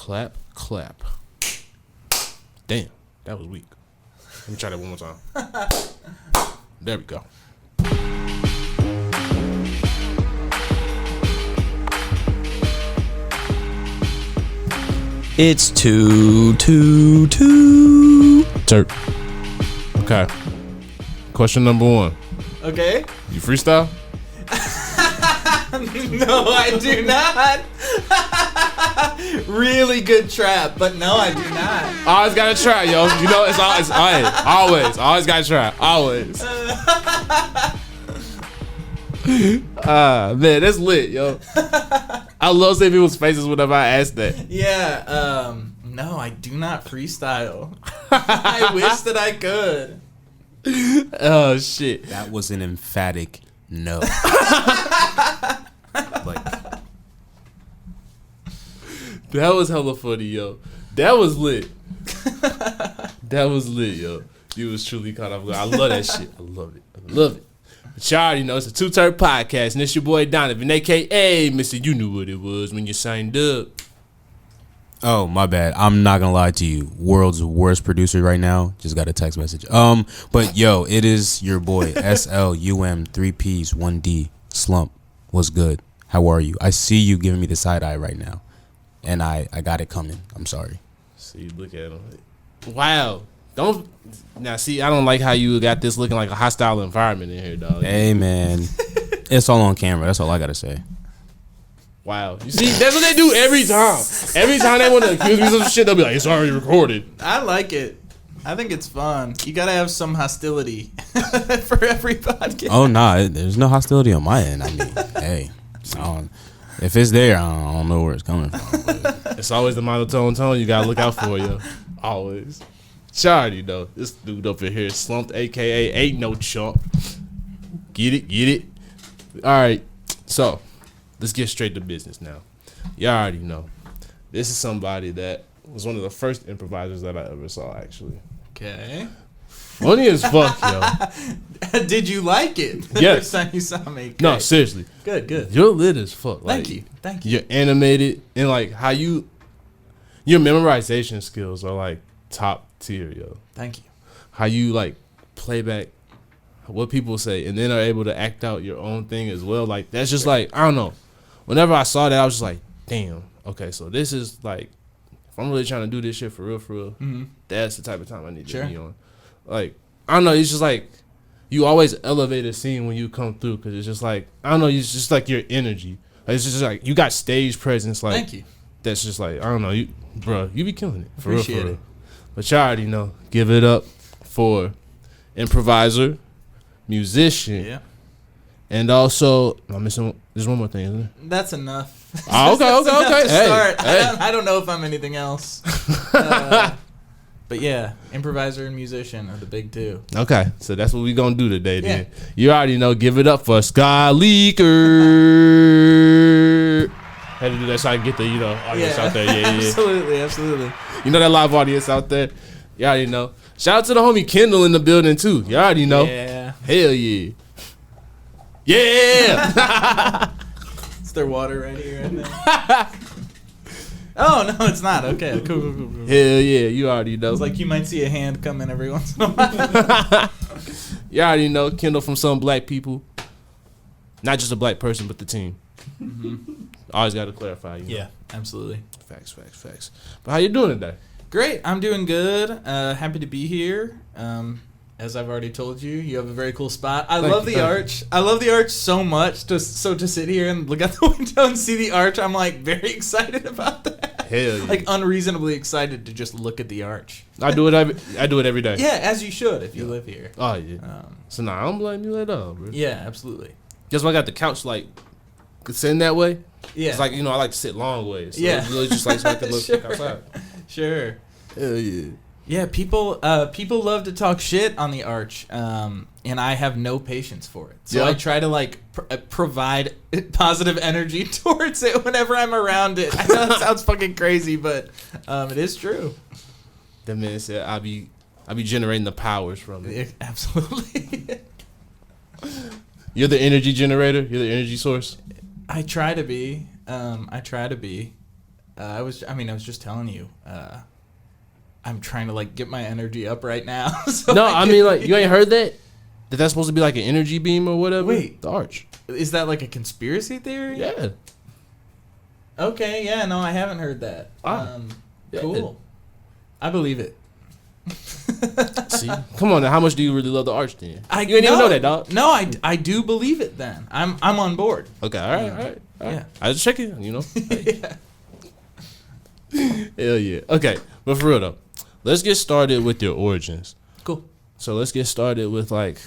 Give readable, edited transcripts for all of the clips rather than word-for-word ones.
clap, clap. Damn, that was weak. Let me try that one more time. There we go. It's Too T3rpd. Okay. Question number 1. Okay. You freestyle? No, I do not. Really good trap, but no, I do not. Always gotta try, yo. You know, it's always gotta try. Always. Man, that's lit, yo. I love seeing people's faces whenever I ask that. Yeah, no, I do not freestyle. I wish that I could. Oh, shit. That was an emphatic no. Like, That was hella funny, yo. That was lit. That was lit, yo. You was truly caught off guard. I love that shit. I love it. I love it. But y'all already know it's a Too T3rpd podcast, and it's your boy Donovan, a.k.a. Mr. You Knew What It Was when you signed up. oh, my bad. I'm not gonna lie to you. World's worst producer right now. Just got a text message. But yo, it is your boy SLUM 3Ps 1D Slump. What's good? How are you? I see you giving me the side eye right now, and I got it coming. I'm sorry. See, look at him. Wow. Don't now see. I don't like how you got this looking like a hostile environment in here, dog. Hey man, it's all on camera. That's all I gotta say. Wow. You see, that's what they do every time. Every time they want to accuse me of some shit, they'll be like, "It's already recorded." I like it. I think it's fun. You gotta have some hostility for every podcast. Oh nah, there's no hostility on my end. I mean, hey, if it's there, I don't know where it's coming from. But It's always the monotone tone you gotta look out for, yo. Always. Charity though. This dude up in here slumped, aka ain't no chump. Get it. Alright, so let's get straight to business now. Y'all already know. This is somebody that was one of the first improvisers that I ever saw, actually. Okay. Funny as fuck, yo. Did you like it? Yes. First time you saw me. Okay. No, seriously. Good. You're lit as fuck. Thank you. You're animated, and like how your memorization skills are like top tier, yo. Thank you. How you like play back what people say and then are able to act out your own thing as well. Like that's just like, I don't know. Whenever I saw that, I was just like, damn, okay, so this is like, if I'm really trying to do this shit for real, that's the type of time I need to be on. Like, I don't know, it's just like, you always elevate a scene when you come through, because it's just like, I don't know, it's just like your energy. Like, it's just like, you got stage presence, like, thank you. That's just like, I don't know, you be killing it. For Appreciate real. it. But y'all already know, give it up for improviser, musician, and also, I'm missing, there's one more thing, isn't there? That's enough. Oh, okay. Hey. I don't know if I'm anything else. But yeah, improviser and musician are the big two. Okay, so that's what we gonna do today, then. Yeah. You already know, give it up for Scott Leeker. Had to do that so I can get the, audience out there. Yeah. Absolutely. You know that live audience out there? You already know. Shout out to the homie Kendall in the building, too. You already know. Yeah. Hell yeah. Yeah! It's their water right here, right now. Oh, no, it's not. Okay, cool. Hell yeah, you already know. It's like you might see a hand come in every once in a while. You already know Kendall from Some Black People. Not just a black person, but the team. Always got to clarify. Yeah, absolutely. Facts. But how you doing today? Great, I'm doing good. Happy to be here. As I've already told you, you have a very cool spot. I love the arch. I love the arch so much. To sit here and look out the window and see the arch, I'm like very excited about that. Hell yeah. Like unreasonably excited to just look at the arch. I do it every day. Yeah, as you should if you live here. Oh yeah. So I don't blame you at all, bro. Yeah, absolutely. That's why I got the couch like sitting that way. Yeah. It's like, I like to sit long ways. So yeah. It's really just like so I can look outside. Sure. Hell yeah. Yeah, people love to talk shit on the arch, and I have no patience for it. So I try to provide positive energy towards it whenever I'm around it. I know that sounds fucking crazy, but it is true. That man said I be generating the powers from it. Absolutely. You're the energy generator. You're the energy source. I try to be. I was just telling you. I'm trying to like get my energy up right now. So no, I mean like you ain't heard that? That's supposed to be like an energy beam or whatever? Wait. The arch. Is that like a conspiracy theory? Yeah. Okay, yeah, no, I haven't heard that. Yeah. Cool. I believe it. See? Come on now, how much do you really love the arch then? You ain't even know that, dog. No, I do believe it then. I'm on board. Okay, all right. Yeah. I just check it, you know? Yeah. Hell yeah. Okay, but for real though, let's get started with your origins. Cool. So let's get started with like,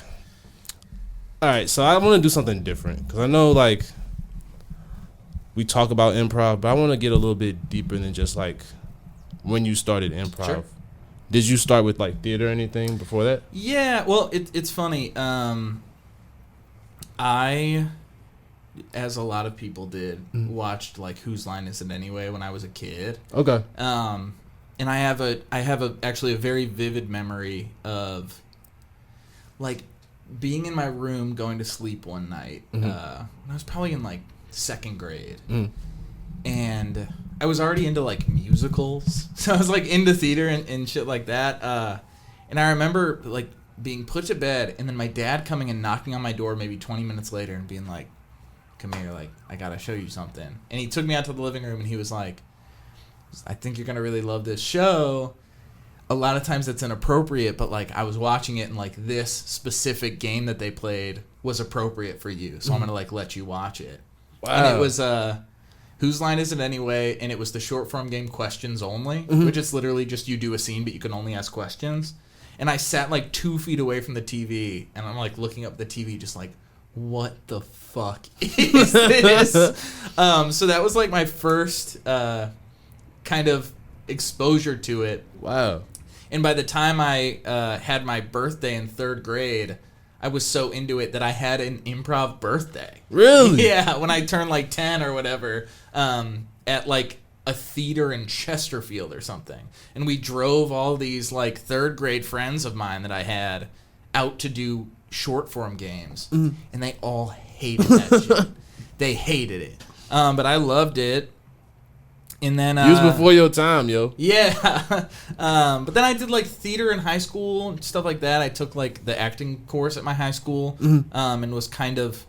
all right, so I want to do something different because I know like we talk about improv, but I want to get a little bit deeper than just like when you started improv. Sure. Did you start with like theater or anything before that? Yeah, well, it's funny. I, as a lot of people did, watched like Whose Line Is It Anyway when I was a kid. Okay. And I have actually a very vivid memory of like being in my room going to sleep one night. When I was probably in like second grade, and I was already into like musicals, so I was like into theater and shit like that. And I remember like being put to bed, and then my dad coming and knocking on my door maybe 20 minutes later and being like, "Come here, like I gotta show you something." And he took me out to the living room and he was like, "I think you're gonna really love this show. A lot of times it's inappropriate, but like I was watching it and like this specific game that they played was appropriate for you, so I'm gonna like let you watch it." Wow. And it was Whose Line Is It Anyway? And it was the short form game Questions Only, which is literally just you do a scene, but you can only ask questions. And I sat like 2 feet away from the TV, and I'm like looking up the TV, just like, what the fuck is this? So that was like my first kind of exposure to it. Wow. And by the time I had my birthday in 3rd grade, I was so into it that I had an improv birthday. Really? Yeah, when I turned like 10 or whatever, at like a theater in Chesterfield or something. And we drove all these like 3rd grade friends of mine that I had out to do short form games. And they all hated that shit. They hated it. But I loved it. And then you was before your time, yo. Yeah. But then I did like theater in high school and stuff like that. I took like the acting course at my high school, and was kind of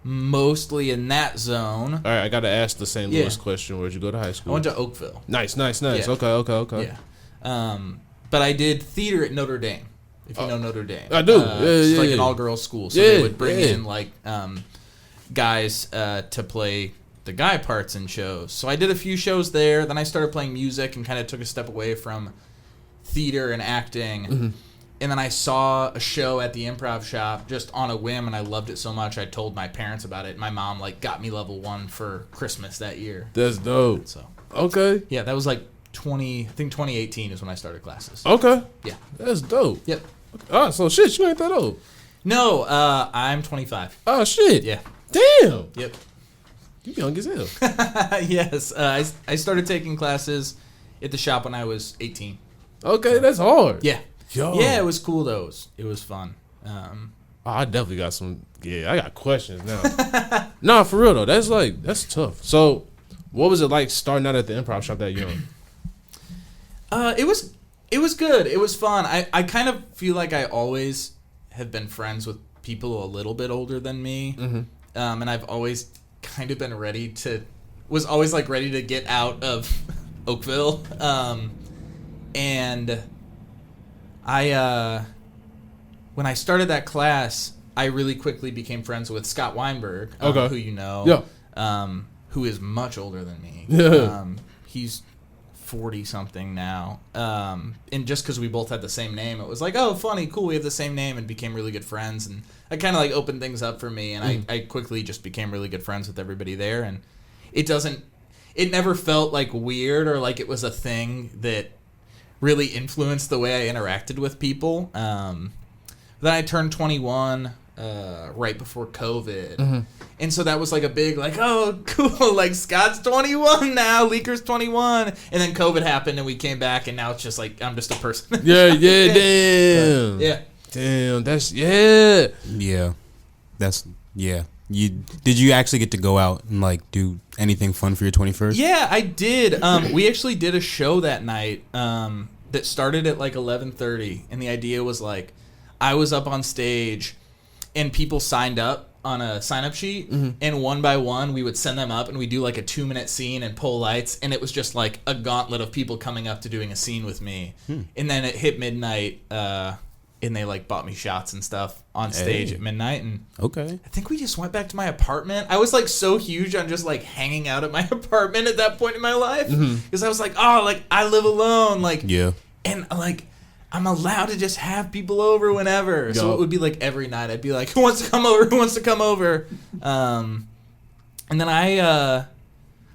mostly in that zone. All right, I got to ask the St. Louis question. Where'd you go to high school? I went to Oakville. Nice. Yeah. Okay. Yeah. But I did theater at Notre Dame, if you know Notre Dame. I do. It's like an all-girls school, so they would bring in like guys to play the guy parts in shows. So I did a few shows there. Then I started playing music and kind of took a step away from theater and acting. And then I saw a show at the improv shop just on a whim, and I loved it so much I told my parents about it. My mom like got me level 1 for Christmas that year. That's dope. So okay. Yeah, that was like 2018 is when I started classes. Okay. Yeah. That's dope. Yep. Oh, so shit, you ain't that old. No, I'm 25. Oh shit. Yeah. Damn. Yep. You young as hell. Yes. I started taking classes at the shop when I was 18. Okay, that's hard. Yeah. Yo. Yeah, it was cool though. It was fun. I definitely got some. Yeah, I got questions now. Nah, for real though, that's tough. So, what was it like starting out at the improv shop that young? It was good. It was fun. I kind of feel like I always have been friends with people a little bit older than me, and I've always kind of been ready to get out of Oakville, and I when I started that class, I really quickly became friends with Scott Weinberg, who you know, who is much older than me. He's 40 something now, and just because we both had the same name, it was like, oh, funny, cool, we have the same name, and became really good friends. And I kind of like opened things up for me, and I quickly just became really good friends with everybody there. And it never felt like weird or like it was a thing that really influenced the way I interacted with people. Then I turned 21 right before COVID. And so that was like a big, like, oh, cool, like Scott's 21 now, Leeker's 21. And then COVID happened and we came back, and now it's just like, I'm just a person. Yeah, damn. Yeah. Damn, that's, yeah. Yeah. That's, yeah. Did you actually get to go out and like do anything fun for your 21st? Yeah, I did. We actually did a show that night that started at like 11:30, and the idea was like I was up on stage, and people signed up on a sign-up sheet, and one by one we would send them up, and we do like a 2-minute scene and pull lights, and it was just like a gauntlet of people coming up to doing a scene with me, and then it hit midnight. And they like bought me shots and stuff on stage at midnight, and okay, I think we just went back to my apartment. I was like so huge on just like hanging out at my apartment at that point in my life because I was like, oh, like I live alone, like and like I'm allowed to just have people over whenever. So it would be like every night I'd be like, who wants to come over? Who wants to come over? And then I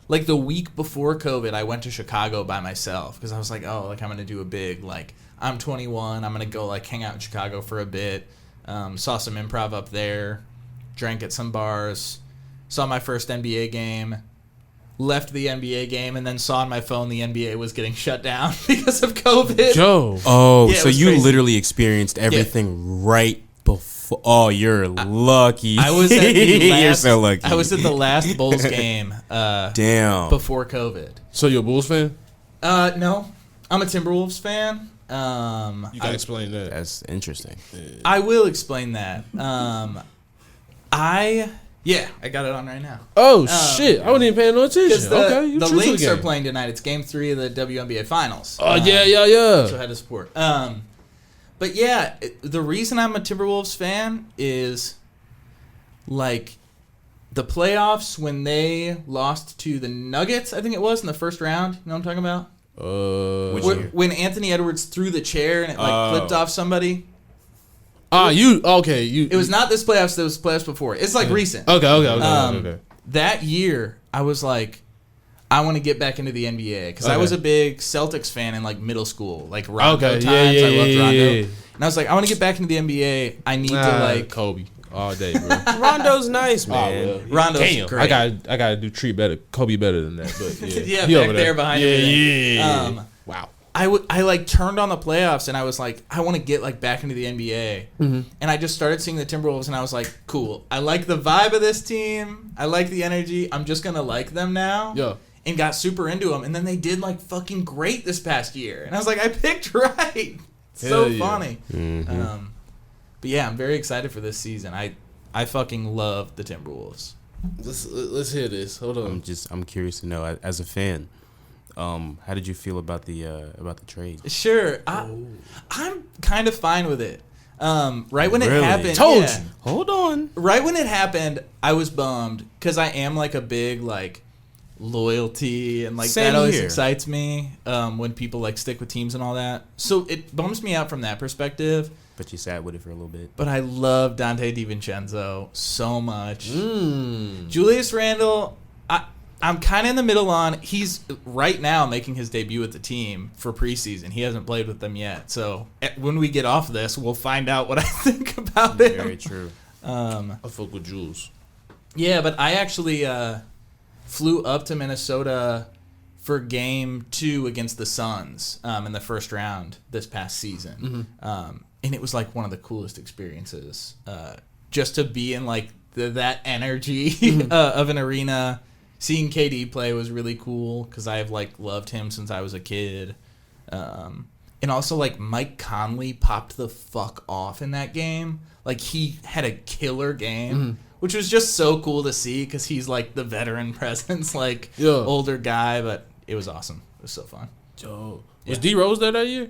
like the week before COVID, I went to Chicago by myself because I was like, oh, like I'm gonna do a big like. I'm 21. I'm going to go, like, hang out in Chicago for a bit. Saw some improv up there. Drank at some bars. Saw my first NBA game. Left the NBA game and then saw on my phone the NBA was getting shut down because of COVID. Joe. Oh, yeah, so you crazy. literally experienced everything right before. Oh, you're lucky. I was at the last, you're so lucky. I was at the last Bulls game Damn. before COVID. So you're a Bulls fan? No. I'm a Timberwolves fan. You gotta explain that. That's interesting. I will explain that. I got it on right now. Oh shit! I wasn't even paying no attention. The Lynx are playing tonight. It's Game 3 of the WNBA Finals. Oh yeah. So I had to support. But yeah, the reason I'm a Timberwolves fan is like the playoffs when they lost to the Nuggets. I think it was in the first round. You know what I'm talking about? When Anthony Edwards threw the chair and it like flipped off somebody. It was not this playoffs. It was playoffs before. It's like recent. Okay. That year, I was like, I want to get back into the NBA because I was a big Celtics fan in like middle school, like Rondo times. I loved Rondo, and I was like, I want to get back into the NBA. I need to like Kobe all day, bro. Rondo's nice, man. Rondo's great. I gotta treat Kobe better than that. But yeah, yeah, back there behind him. Yeah. Wow. I like turned on the playoffs and I was like, I want to get like back into the NBA. And I just started seeing the Timberwolves and I was like, cool. I like the vibe of this team. I like the energy. I'm just gonna like them now. Yeah. And got super into them. And then they did like fucking great this past year. And I was like, I picked right. So funny. But yeah, I'm very excited for this season. I fucking love the Timberwolves. Let's hear this. Hold on. I'm curious to know as a fan. How did you feel about the trade? Sure, I'm kind of fine with it. Right when it happened, Told you. Hold on. Right when it happened, I was bummed because I am like a big like loyalty and like Same that always here. excites me when people like stick with teams and all that. So it bums me out from that perspective. But you sat with it for a little bit. But I love Dante DiVincenzo so much. Julius Randle, I'm kind of in the middle on. He's right now making his debut with the team for preseason. He hasn't played with them yet. So when we get off this, we'll find out what I think about him. Very true. I fuck with Jules. Yeah, but I actually flew up to Minnesota for Game 2 against the Suns in the first round this past season. And it was like one of the coolest experiences. Just to be in like that energy of an arena. Seeing KD play was really cool because I've like loved him since I was a kid. And also like Mike Conley popped the fuck off in that game. Like he had a killer game, which was just so cool to see because he's like the veteran presence, like older guy. But it was awesome. It was so fun. Was D Rose there that year?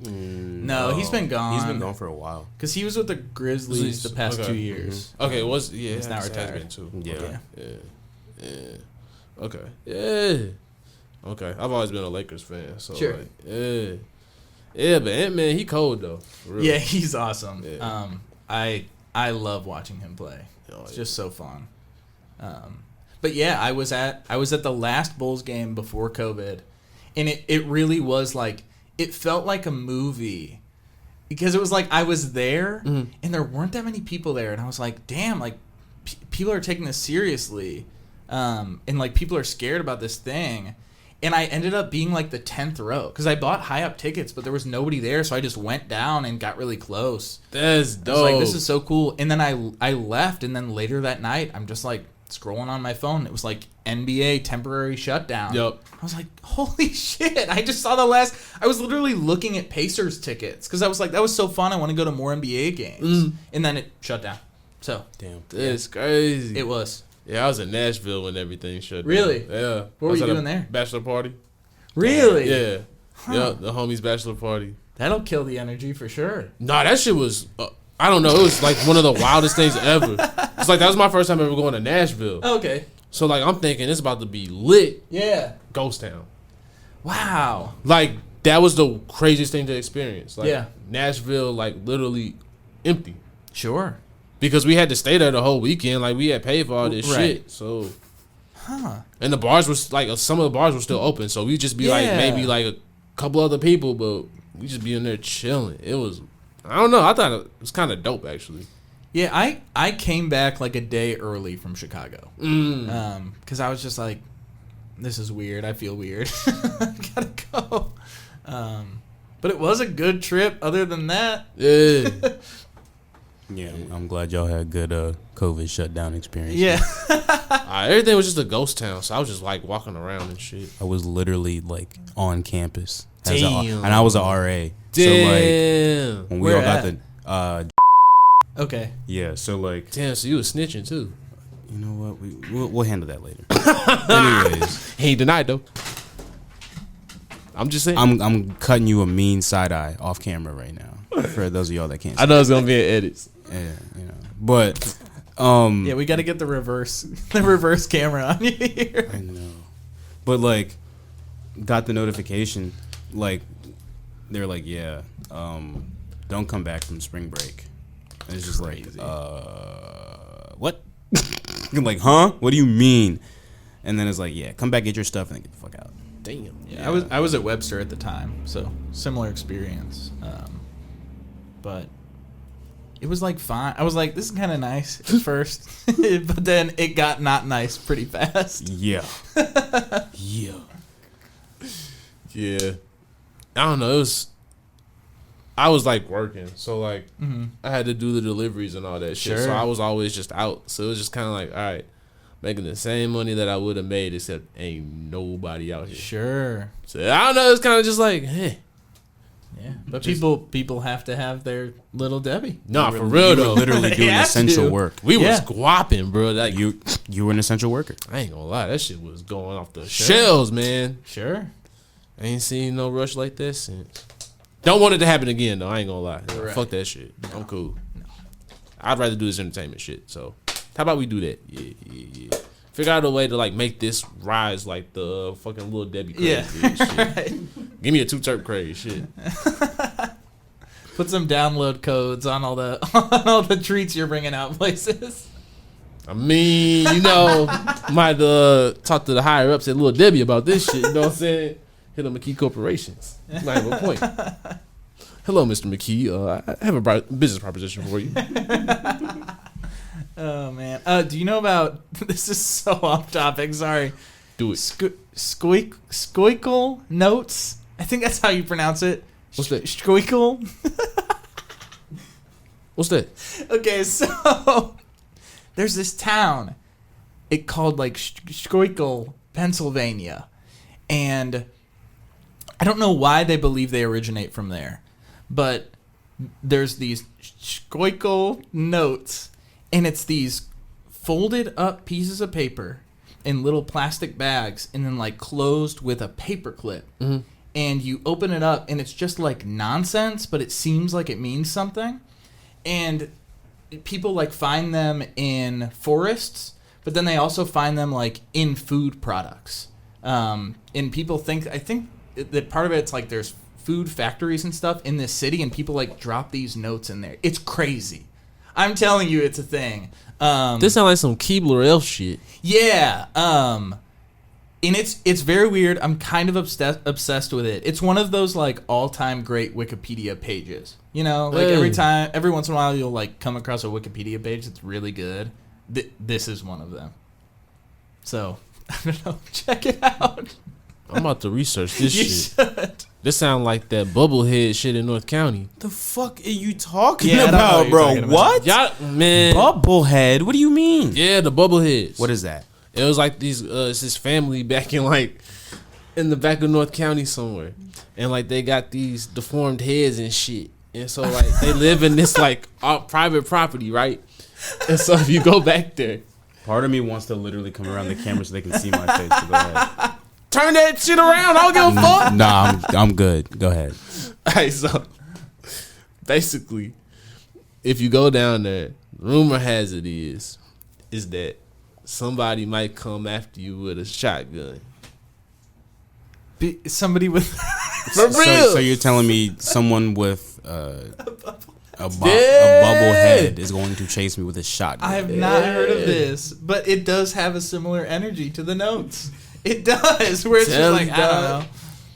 No, he's been gone. He's been gone for a while. Because he was with the Grizzlies the past 2 years. Okay, he's now retired. Too. Yeah. Okay. Yeah. Okay. I've always been a Lakers fan, so sure. Like, yeah, but Ant-Man, he cold though. Yeah, he's awesome. Yeah. I love watching him play. It's just so fun. But yeah, I was at the last Bulls game before COVID, and it really was like it felt like a movie because it was like I was there and there weren't that many people there, and I was like, damn, like people are taking this seriously, and like people are scared about this thing, And I ended up being like the 10th row because I bought high up tickets, but there was nobody there, so I just went down and got really close. That's dope. I was like, this is so cool. And then I left, and then later that night, I'm just like scrolling on my phone. It was like NBA temporary shutdown. Yep. I was like, holy shit. I just saw I was literally looking at Pacers tickets because I was like, that was so fun. I want to go to more NBA games. And then it shut down. So. Damn. That's crazy. It was. Yeah, I was in Nashville when everything shut down. Really? Yeah. What were you doing there? Bachelor party. Really? Yeah. Huh. Yeah, the homie's bachelor party. That'll kill the energy for sure. Nah, that shit was, I don't know, it was like one of the wildest things ever. It's like, that was my first time ever going to Nashville. Okay. So, like, I'm thinking it's about to be lit. Yeah. Ghost town. Wow. Like, that was the craziest thing to experience. Like, Yeah. Nashville, like, literally empty. Sure. Because we had to stay there the whole weekend. Like, we had paid for all this Right. shit. So, Huh. and the bars was, like, some of the bars were still open. So, we'd just be, like, maybe, like, a couple other people. But we just be in there chilling. It was, I don't know. I thought it was kind of dope, actually. Yeah, I came back like a day early from Chicago. Because I was just like, this is weird. I feel weird. I gotta go. But it was a good trip other than that. Yeah. Yeah, I'm glad y'all had good COVID shutdown experience. Yeah. Everything was just a ghost town. So, I was just, like, walking around and shit. I was literally like on campus. Damn. And I was a RA. Damn. So like when we Where all got at? the Okay. yeah, so like Damn, so you was snitching, too. you know what, we'll handle that later. Anyways, He ain't denied, though. I'm just saying. I'm cutting you a mean side eye off camera right now for those of y'all that can't see. I know it's going to be an edit. Yeah, you know. But Yeah, we got to get the reverse camera on you here. I know. But like got the notification like they're like, yeah, don't come back from spring break. And it's just like, what? I'm like, huh? What do you mean? And then it's like, yeah, come back, get your stuff, and then get the fuck out. Damn. Yeah, I was at Webster at the time, so similar experience. But it was like fine. I was like, this is kind of nice at first, but then it got not nice pretty fast. Yeah. Yeah. Yeah. I don't know. I was like working, so like I had to do the deliveries and all that shit. Sure. So I was always just out. So it was just kind of like, all right, making the same money that I would have made, except ain't nobody out here. Sure. So I don't know. It's kind of just like, hey. Yeah, but Just- people have to have their little Debbie. Nah, for real You were though. literally They doing have essential to. work. We was Yeah. guapping, bro. Like You were an essential worker. I ain't gonna lie, that shit was going off the Sure. shelves, man. Sure. I ain't seen no rush like that since. Don't want it to happen again, though. I ain't gonna lie. Right. Fuck that shit. I'm cool. I'd rather do this entertainment shit. So, how about we do that? Yeah. Figure out a way to like make this rise like the fucking Little Debbie craze. Yeah. Shit. Right. Give me a 2 Terp craze. Shit. Put some download codes on all the treats you're bringing out places. I mean, you know, might talk to the higher ups at Little Debbie about this shit. You know what I'm saying? Hit on McKee Corporations. You might have a point. Hello, Mr. McKee. I have a business proposition for you. Oh man. Do you know about this is so off topic, sorry. Do it. Skoikle notes? I think that's how you pronounce it. What's that? Skoikle? What's that? Okay, so there's this town. It called like Skoikle, Pennsylvania. And I don't know why they believe they originate from there. But there's these Skoikle notes, and it's these folded up pieces of paper in little plastic bags and then like closed with a paper clip. Mm-hmm. And you open it up and it's just like nonsense, but it seems like it means something. And people like find them in forests, but then they also find them like in food products. And people I think that part of it's like there's food factories and stuff in this city, and people like drop these notes in there. It's crazy. I'm telling you, it's a thing. This sounds like some Keebler elf shit. Yeah. And it's very weird. I'm kind of obsessed with it. It's one of those like all-time great Wikipedia pages. You know, like every once in a while you'll like come across a Wikipedia page that's really good. This is one of them. So, I don't know. Check it out. I'm about to research this You shit. should. This sound like that bubblehead shit in North County. The fuck are you talking Yeah, I don't know about, what bro? you're talking about. What? Y'all, man. Bubblehead? What do you mean? Yeah, the bubbleheads. What is that? It was like these. It's this family back in like in the back of North County somewhere, and like they got these deformed heads and shit. And so like they live in this like private property, right? And so if you go back there, Part of me wants to literally come around the camera so they can see my face. So go ahead. turn that shit around. I don't give a fuck. Nah, I'm good. Go ahead. Alright, so basically, if you go down there, rumor has it is that somebody might come after you with a shotgun. Somebody with For real. So you're telling me someone with a bubble head is going to chase me with a shotgun? I have not heard of this, but it does have a similar energy to the notes. It does, where it's Tell just like, me, I don't dog.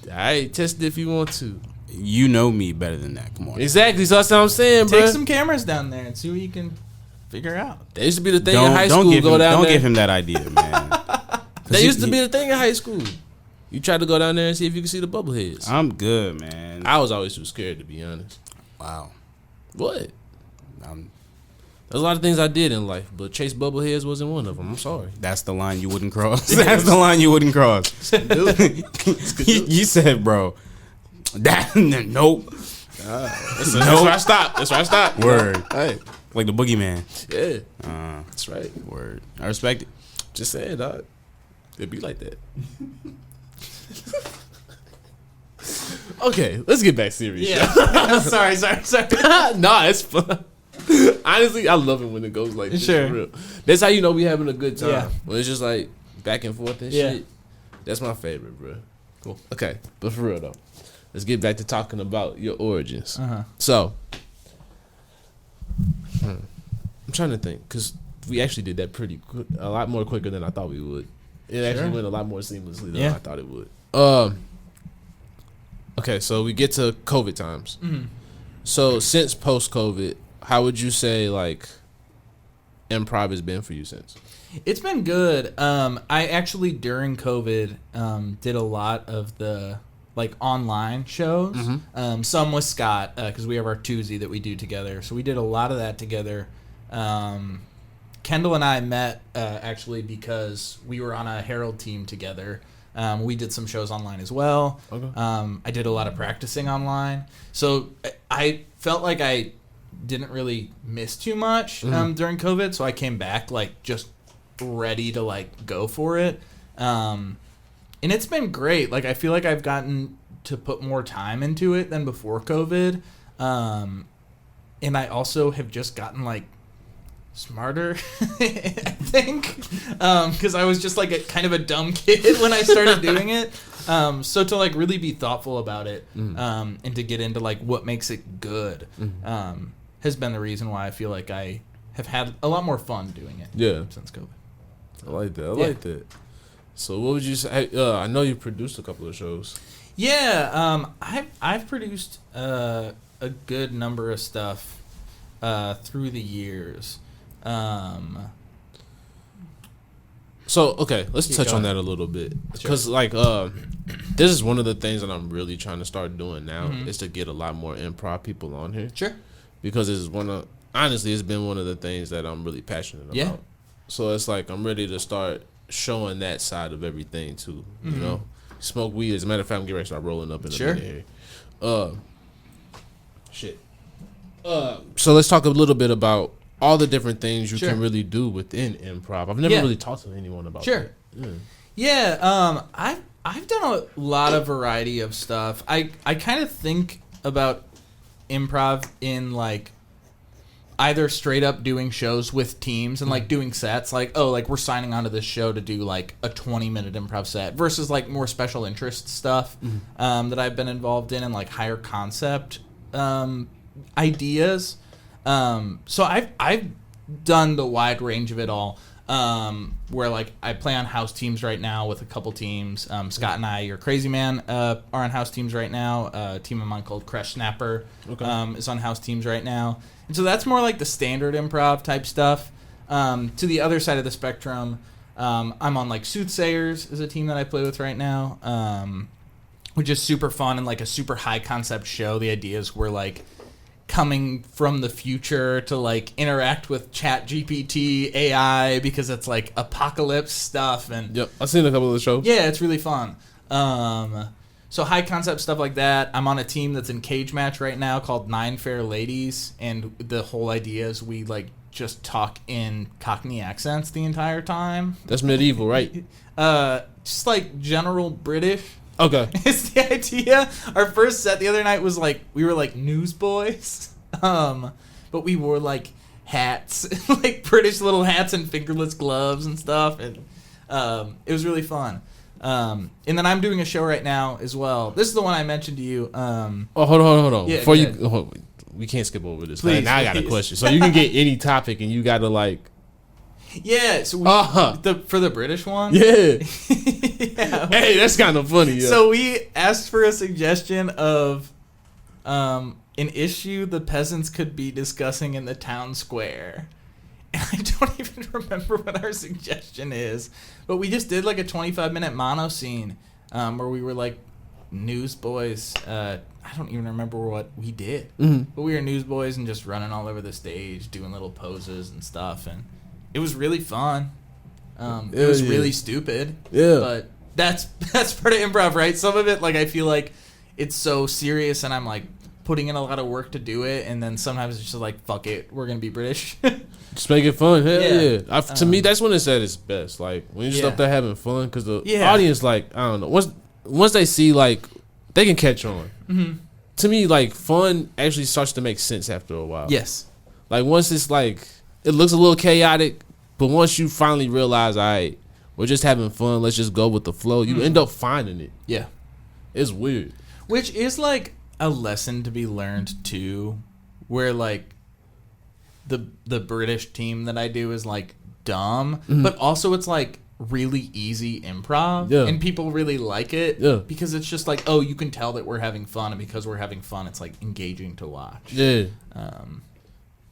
know. Alright, test it if you want to. You know me better than that. Come on. Exactly, so that's what I'm saying, bro. Take some cameras down there and see what you can figure out. That used to be the thing in high school. Give Go him, down don't there. give him that idea, man. That used to be the thing in high school. You try to go down there and see if you can see the bubbleheads. I'm good, man. I was always too scared, to be honest. Wow. What? There's a lot of things I did in life, but chase bubbleheads wasn't one of them. I'm sorry. That's the line you wouldn't cross. That's the line you wouldn't cross. You said, bro. That nope. That's where I stopped. That's where I stopped. Word. Hey, Like the boogeyman. yeah, that's right. Word. I respect it. Just saying, dog. It'd be like that. Okay, let's get back serious. Yeah. sorry. Nah, it's fun. Honestly, I love it when it goes like this. Sure. For real. That's how you know we having a good time. Yeah. When it's just like back and forth and Yeah. shit. That's my favorite, bro. Cool. Okay, but for real though, let's get back to talking about your origins. Uh-huh. So, I'm trying to think because we actually did that pretty quick, a lot more quicker than I thought we would. It actually went a lot more seamlessly than I thought it would. Okay, so we get to COVID times. Mm-hmm. So since post-COVID, how would you say like improv has been for you since? It's been good. I actually during COVID did a lot of the like online shows. Mm-hmm. Some with Scott because we have our Tuesday that we do together. So we did a lot of that together. Kendall and I met actually because we were on a Herald team together. We did some shows online as well. Okay. I did a lot of practicing online. So I felt like I didn't really miss too much during COVID. So I came back like just ready to like go for it. And it's been great. Like I feel like I've gotten to put more time into it than before COVID. And I also have just gotten like smarter, I think, because I was just like a kind of a dumb kid when I started doing it. So to like really be thoughtful about it and to get into like what makes it good has been the reason why I feel like I have had a lot more fun doing it. Yeah, since COVID. I like that. I like that. So what would you say? I know you produced a couple of shows. Yeah, I've produced a good number of stuff through the years. So okay, let's touch go on ahead. that a little bit because like this is one of the things that I'm really trying to start doing now is to get a lot more improv people on here. Sure. Because it's honestly it's been one of the things that I'm really passionate about. Yeah. So it's like I'm ready to start showing that side of everything too. You know, smoke weed. As a matter of fact, I'm getting ready to start rolling up in a minute here. Shit. So let's talk a little bit about all the different things you can really do within improv. I've never really talked to anyone about that. Yeah, I've done a lot of variety of stuff. I kind of think about improv in like either straight up doing shows with teams and like doing sets like, oh, like we're signing onto this show to do like a 20-minute improv set versus like more special interest stuff that I've been involved in and like higher concept ideas. So I've done the wide range of it all. Where like I play on house teams right now with a couple teams. Scott and I, your Crazy Man, are on house teams right now. A team of mine called Crush Snapper is on house teams right now. And so that's more like the standard improv type stuff. To the other side of the spectrum, I'm on like Soothsayers is a team that I play with right now, which is super fun and like a super high concept show. The idea is we're like coming from the future to like interact with Chat GPT AI because it's like apocalypse stuff. And yep, I've seen a couple of the shows. Yeah, it's really fun. So high concept stuff like that. I'm on a team that's in cage match right now called Nine Fair Ladies, and the whole idea is we like just talk in Cockney accents the entire time. That's medieval, right? Just like general British. Okay. It's the idea. Our first set the other night was like we were like newsboys, but we wore like hats, like British little hats and fingerless gloves and stuff, and it was really fun. And then I'm doing a show right now as well. This is the one I mentioned to you. Hold on. Yeah, Before we can't skip over this. Please, now I got a question. So you can get any topic and you got to like. Yeah. So for the British one. Yeah. Yeah. Hey, that's kind of funny. Yeah. So we asked for a suggestion of an issue the peasants could be discussing in the town square. And I don't even remember what our suggestion is, but we just did like a 25-minute mono scene where we were like newsboys. I don't even remember what we did, but we were newsboys and just running all over the stage, doing little poses and stuff, and it was really fun. It was really stupid, but that's part of improv, right? Some of it, like I feel like it's so serious, and I'm like putting in a lot of work to do it, and then sometimes it's just like, fuck it, we're gonna be British. Just make it fun. Hell yeah. To me, that's when it's at its best. Like when you're just up there having fun, because the audience, like, I don't know, once they see, like, they can catch on. Mm-hmm. To me, like, fun actually starts to make sense after a while. Yes. Like once it's like it looks a little chaotic, but once you finally realize, all right, we're just having fun, let's just go with the flow, you end up finding it. Yeah. It's weird. Which is like a lesson to be learned too, where like the British team that I do is like dumb, but also it's like really easy improv, and people really like it because it's just like, oh, you can tell that we're having fun, and because we're having fun, it's like engaging to watch.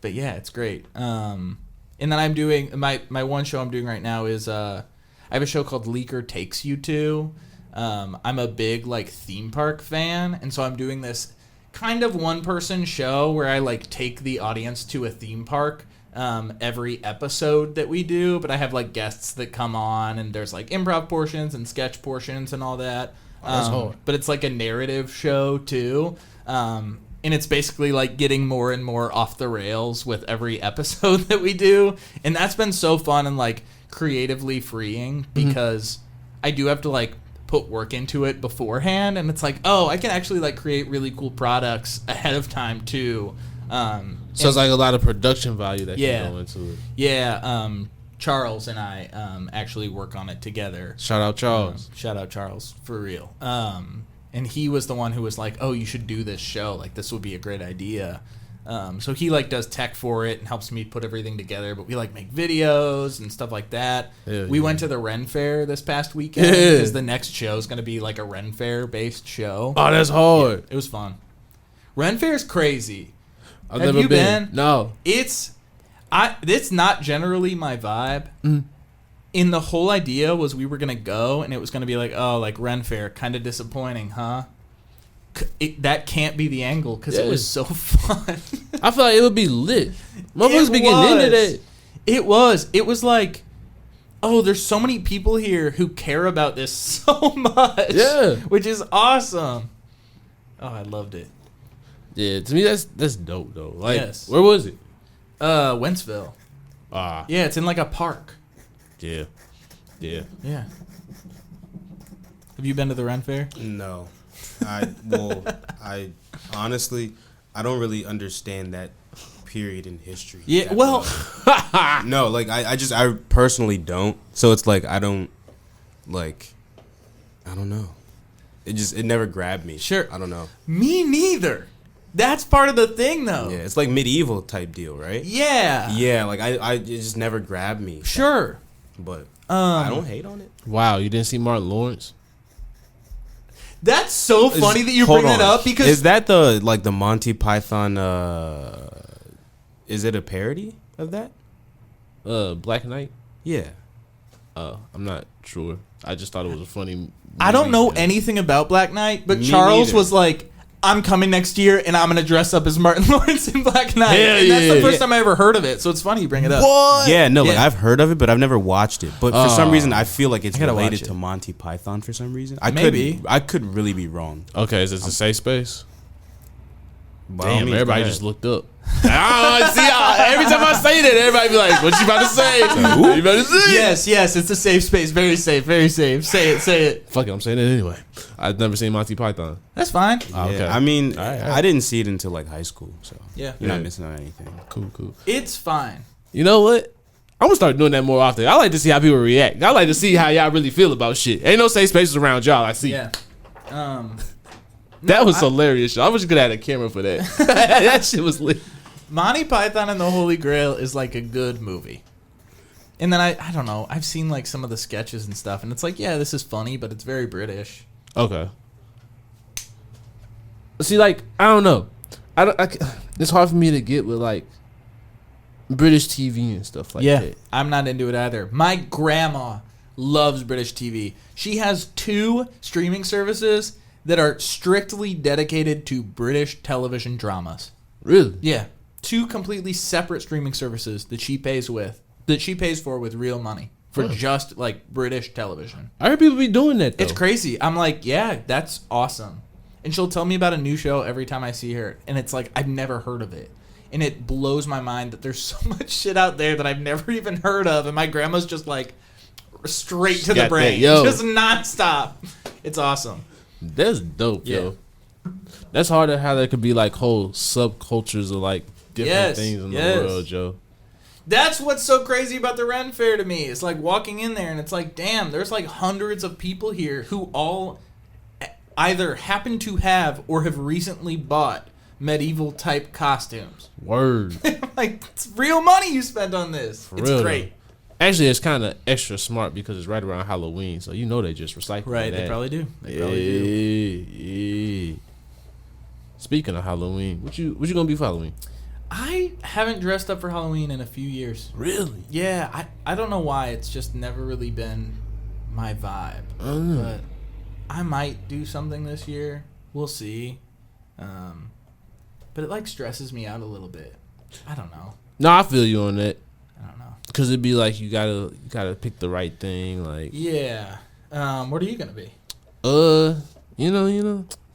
But yeah, it's great. And then I'm doing my one show I'm doing right now is I have a show called Leeker Takes You To. I'm a big like theme park fan, and so I'm doing this kind of one-person show where I like take the audience to a theme park every episode that we do, but I have like guests that come on, and there's like improv portions and sketch portions and all that. But it's like a narrative show too, and it's basically like getting more and more off the rails with every episode that we do, and that's been so fun and like creatively freeing because I do have to like put work into it beforehand, and it's like, oh, I can actually like create really cool products ahead of time too. So it's like a lot of production value that can go into it. Yeah, Charles and I actually work on it together. Shout out Charles. Shout out Charles, for real. And he was the one who was like, oh, you should do this show. Like, this would be a great idea. So he like does tech for it and helps me put everything together, but we like make videos and stuff like that. We went to the Ren Fair this past weekend because the next show is going to be like a Ren Fair based show. Oh, that's hard. Yeah, it was fun. Ren Fair is crazy. I've never been. No. It's not generally my vibe. And the whole idea was we were going to go, and it was going to be like, oh, like Ren Fair, kind of disappointing, huh? That can't be the angle because it was so fun. I feel like it would be lit. Motherfuckers be getting into that. It was like, oh, there's so many people here who care about this so much. Yeah. Which is awesome. Oh, I loved it. Yeah, to me that's dope though. Like, where was it? Wentzville. Yeah, it's in like a park. Yeah. Have you been to the Ren Fair? No. I honestly, I don't really understand that period in history. Yeah, well, no, like I personally don't. So it's like I don't know. It never grabbed me. Sure. I don't know. Me neither. That's part of the thing, though. Yeah, it's like medieval type deal, right? Yeah. Yeah, like it just never grabbed me. Sure. But I don't hate on it. Wow, you didn't see Martin Lawrence? That's so funny that you bring that up because is that the Monty Python? Is it a parody of that? Black Knight. Yeah. I'm not sure. I just thought it was a funny movie. I don't know anything about Black Knight, but Me Charles neither. was like, I'm coming next year and I'm going to dress up as Martin Lawrence in Black Knight. Hell and that's the yeah. first time I ever heard of it. So it's funny you bring it up. What? Yeah, no, like Yeah. I've heard of it, but I've never watched it. But for some reason, I feel like it's I gotta watch related it. to Monty Python for some reason. Maybe. I could really be wrong. Okay, is this a safe space? By all Damn, means, everybody go ahead. just looked up. Every time I say that, everybody be like, "What you about to say? What you about to say?" Yes, it's a safe space. Very safe, very safe. Say it. Fuck it, I'm saying it anyway. I've never seen Monty Python. That's fine. Yeah, Okay. I mean, All right. I didn't see it until like high school, so Yeah. you're Yeah. not missing out on anything. Cool. It's fine. You know what? I'm gonna start doing that more often. I like to see how people react. I like to see how y'all really feel about shit. Ain't no safe spaces around y'all. I see. Yeah. That was hilarious. I wish you could have had a camera for that. That shit was lit. Monty Python and the Holy Grail is like a good movie. And then I don't know. I've seen like some of the sketches and stuff, and it's like, yeah, this is funny, but it's very British. Okay. See, like, I don't know. It's hard for me to get with like British TV and stuff like that. I'm not into it either. My grandma loves British TV. She has 2 streaming services that are strictly dedicated to British television dramas. Really? Yeah. 2 completely separate streaming services that she pays for with real money for just like British television. I heard people be doing that though. It's crazy. I'm like, yeah, that's awesome. And she'll tell me about a new show every time I see her, and it's like I've never heard of it. And it blows my mind that there's so much shit out there that I've never even heard of, and my grandma's just like straight to the Got that, brain. yo. Just nonstop. It's awesome. That's dope, yo. That's hard how there could be like whole subcultures of like different things in the world, yo. That's what's so crazy about the Ren Fair to me. It's like walking in there and it's like, damn, there's like hundreds of people here who all either happen to have or have recently bought medieval type costumes. Word. Like, it's real money you spent on this. For it's real, great. Actually, it's kind of extra smart because it's right around Halloween, so you know they just recycle Right, that. they probably do. They probably do. Yeah. Speaking of Halloween, what you gonna be for Halloween? I haven't dressed up for Halloween in a few years. Really? Yeah, I don't know why. It's just never really been my vibe. But I might do something this year. We'll see. But it like stresses me out a little bit. I don't know. No, I feel you on that. I don't know. Cause it'd be like you gotta pick the right thing. Like, Yeah. What are you gonna be? I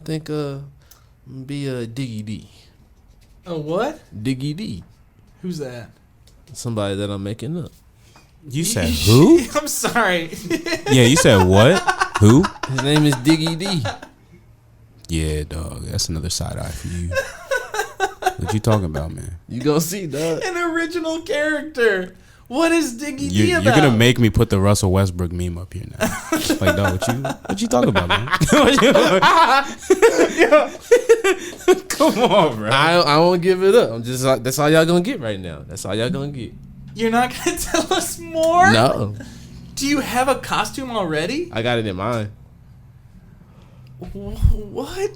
think be a Diggy D. Oh, what? Diggy D. Who's that? Somebody that I'm making up. You said who? I'm sorry. Yeah, you said what? Who? His name is Diggy D. Yeah, dog. That's another side eye for you. What you talking about, man? You gonna see, dog. An original character. What is Diggy D You're about? gonna make me put the Russell Westbrook meme up here now. Like, dog, what you talking about, man? Come on, bro. I won't give it up. I'm just like, that's all y'all gonna get right now. That's all y'all gonna get. You're not gonna tell us more? No, Do you have a costume already? I got it in mind. What?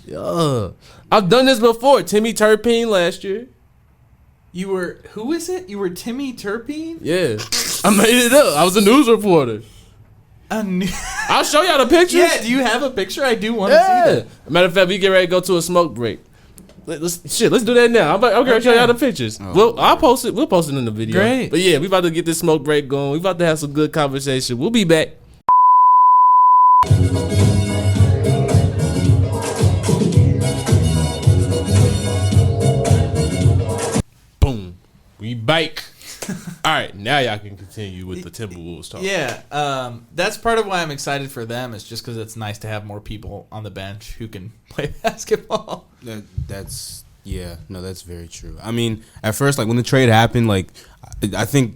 Yeah. I've done this before. Timmy Turpin last year. You were, who is it? You were Timmy Turpin? Yeah, I made it up. I was a news reporter. I'll show y'all the pictures. Yeah, do you have a picture? I do want to see that. Matter of fact, we get ready to go to a smoke break. Let's do that now. I'm gonna show y'all the pictures. I'll post it. We'll post it in the video. Great. But yeah, we about to get this smoke break going. We about to have some good conversation. We'll be back. Boom. We bike. All right, now y'all can continue with the Timberwolves talk. Yeah, that's part of why I'm excited for them. Is just because it's nice to have more people on the bench who can play basketball. That's very true. I mean, at first, like when the trade happened, like I think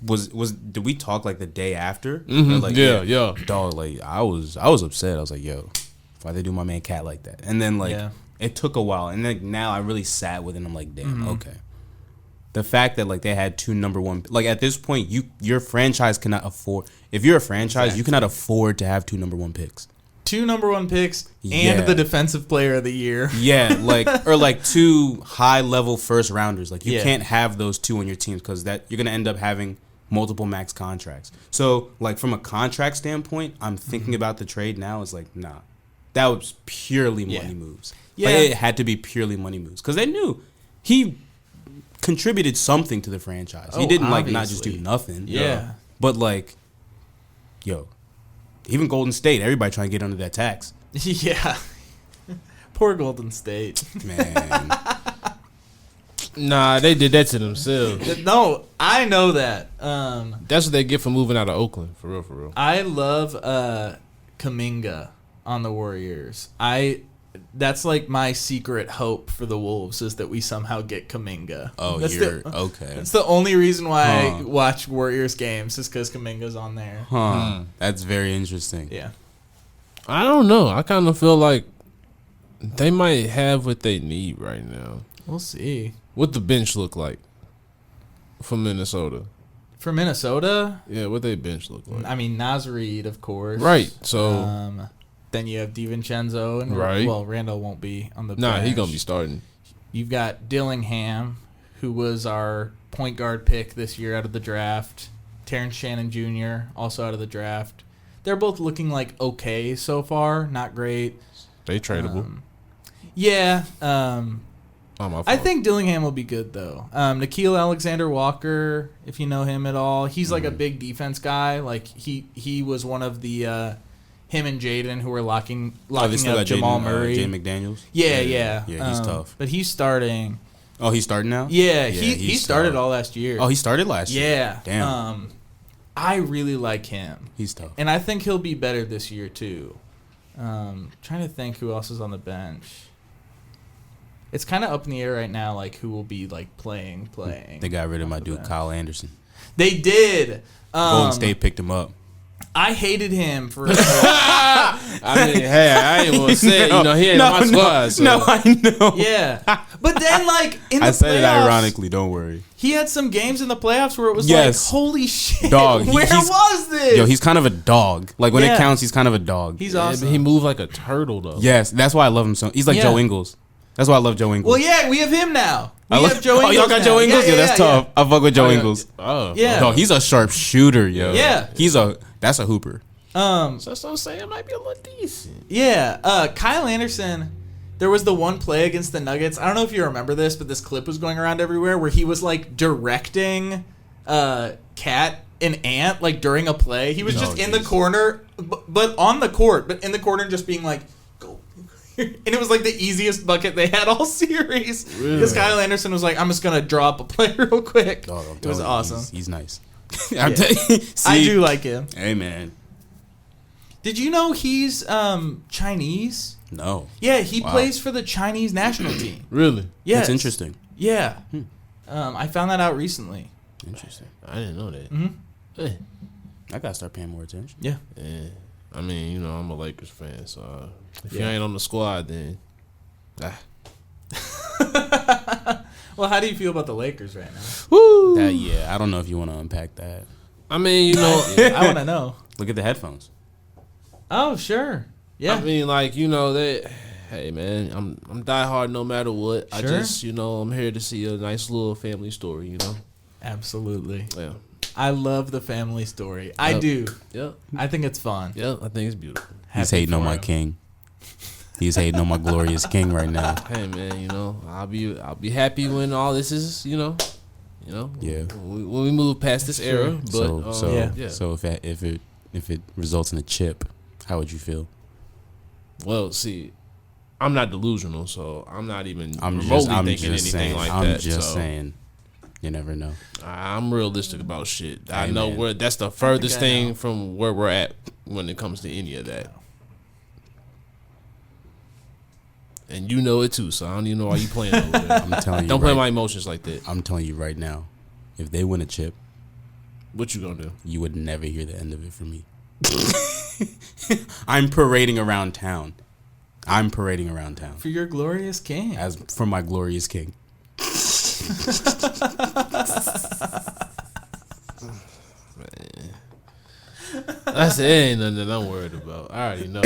did we talk like the day after? Mm-hmm. Like, yeah. Dog, like I was upset. I was like, yo, why they do my man Cat like that? And then like it took a while, and then now I really sat with it. And I'm like, damn, okay. The fact that like they had 2 number 1, like at this point, your franchise cannot afford. If you're a franchise, you cannot afford to have 2 number 1 picks. 2 number 1 picks and the defensive player of the year. Yeah, or 2 high level first rounders. Like you can't have those 2 on your teams because that you're gonna end up having multiple max contracts. So, like, from a contract standpoint, I'm thinking about the trade now. It's like, nah, that was purely money moves. Yeah. Like, it had to be purely money moves because they knew he contributed something to the franchise. He didn't, like, not just do nothing. Yeah. But, like, yo, even Golden State, everybody trying to get under that tax. Yeah. Poor Golden State. Man. Nah, they did that to themselves. No, I know that. That's what they get for moving out of Oakland. For real, for real. I love Kuminga on the Warriors. That's like my secret hope for the Wolves is that we somehow get Kuminga. Oh, okay. That's the only reason why I watch Warriors games is because Kuminga's on there. That's very interesting. Yeah. I don't know. I kind of feel like they might have what they need right now. We'll see. What the bench look like for Minnesota? For Minnesota? Yeah, what they bench look like? I mean, Naz Reid, of course. Right. So then you have DiVincenzo. And right. Well, Randall won't be on the bench. Nah, he's going to be starting. You've got Dillingham, who was our point guard pick this year out of the draft. Terrence Shannon Jr., also out of the draft. They're both looking like okay so far. Not great. They tradable. Yeah. I think Dillingham will be good, though. Nikhil Alexander-Walker, if you know him at all, he's like a big defense guy. Like, he was one of the him and Jaden who were locking up Jamal Murray. Jay McDaniels? Yeah. Yeah, he's tough. But he's starting. Oh, he's starting now? Yeah, he started all last year. Oh, he started last year? Yeah. Damn. I really like him. He's tough. And I think he'll be better this year, too. Trying to think who else is on the bench. It's kind of up in the air right now, like, who will be, like, playing. They got rid of my dude, Kyle Anderson. They did. Golden State picked him up. I hated him for. I mean, hey, I ain't want to say it. You know, he ain't on my squad. So. No, I know. Yeah. But then, like, in the I said playoffs, it ironically, don't worry. He had some games in the playoffs where it was like, holy shit. Dog. Where was this? Yo, he's kind of a dog. Like, when it counts, he's kind of a dog. He's awesome. But he moved like a turtle, though. Yes, that's why I love him so. He's like Joe Ingles. That's why I love Joe Ingles. Well, yeah, we have him now. We have Joe Ingles. Oh, y'all got Joe Ingles? Yeah, that's tough. I fuck with Joe Ingles. Oh. Yeah. Dog, he's a sharp shooter, yo. Yeah. That's a hooper. So that's what I'm saying. It might be a little decent. Yeah. Kyle Anderson, there was the one play against the Nuggets. I don't know if you remember this, but this clip was going around everywhere where he was, like, directing Cat and Ant, like, during a play. He was just in the corner, but on the court, but in the corner just being like, go. And it was, like, the easiest bucket they had all series. Because Kyle Anderson was like, I'm just going to draw up a play real quick. Dog, it was awesome. He's nice. Yeah. I do like him. Hey, man. Did you know he's Chinese? No. Yeah, he plays for the Chinese national team. Really? Yeah. That's interesting. Yeah. I found that out recently. Interesting. I didn't know that. Mm-hmm. I gotta start paying more attention. Yeah. I mean, you know, I'm a Lakers fan, so if you ain't on the squad, then. Well, how do you feel about the Lakers right now? Woo! I don't know if you want to unpack that. I mean, you know. I want to know. Look at the headphones. Oh, sure. Yeah. I mean, like, you know, hey, man, I'm diehard no matter what. Sure. I just, you know, I'm here to see a nice little family story, you know? Absolutely. Yeah. I love the family story. I do. Yep. I think it's fun. Yep, I think it's beautiful. He's hating on my king. He's hating on my glorious king right now. Hey, man, you know, I'll be happy when all this is, you know. Yeah. When we move past this era. But so if it results in a chip, how would you feel? Well, see, I'm not delusional, so I'm not even remotely thinking anything like that. I'm just saying, you never know. I'm realistic about shit. Hey, I know man. that's the furthest thing from where we're at when it comes to any of that. And you know it too, so I don't even know why you playing over there. I'm telling you. Don't play my emotions like that. I'm telling you right now, if they win a chip, what you gonna do? You would never hear the end of it from me. I'm parading around town. For your glorious king. As for my glorious king. That's it. Ain't nothing that I'm worried about. I already know.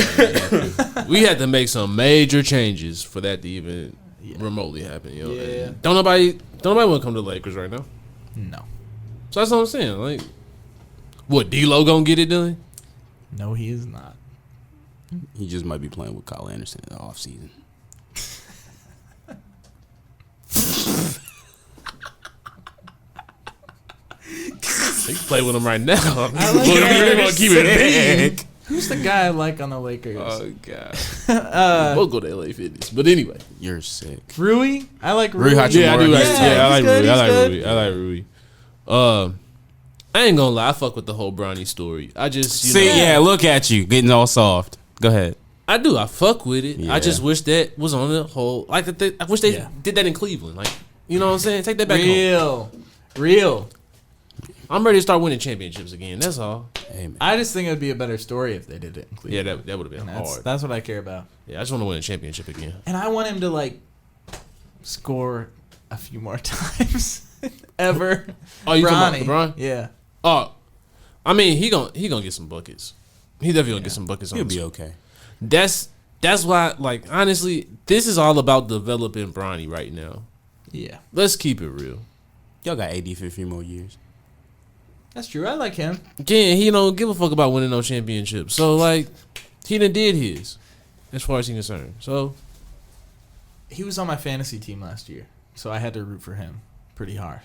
We had to make some major changes for that to even remotely happen. You know? Yeah. Don't nobody want to come to the Lakers right now. No. So that's what I'm saying. Like, what, D-Lo gonna get it done? No, he is not. He just might be playing with Kyle Anderson in the offseason. They can play with him right now. I like We're keep it big. Who's the guy I like on the Lakers? Oh, God. We'll go to LA Fitness. But anyway. You're sick. Rui? I like Rui. Hachimura. Yeah, I do. Yeah, I like he's Rui. good. I like Rui. I ain't gonna lie. I fuck with the whole Bronny story. I just, you See, know, yeah, look at you. Getting all soft. Go ahead. I do. I fuck with it. Yeah. I just wish that was on the whole. Like, I wish they did that in Cleveland. Like, you know what I'm saying? Take that back home. Real. I'm ready to start winning championships again. That's all. Hey, man. I just think it would be a better story if they did it in Yeah, Cleveland. that would have been And hard. that's what I care about. Yeah, I just want to win a championship again. And I want him to, like, score a few more times ever. Oh, you Bronny. talking about LeBron? Yeah. Oh, I mean, he gonna get some buckets. He definitely gonna get some buckets. He'll on be this. okay. That's why, like, honestly, this is all about developing Bronny right now. Yeah. Let's keep it real. Y'all got AD for a few more years. That's true. I like him. Again, he don't give a fuck about winning no championship. So, like, he done did his, as far as he's concerned. So, He was on my fantasy team last year, so I had to root for him pretty hard.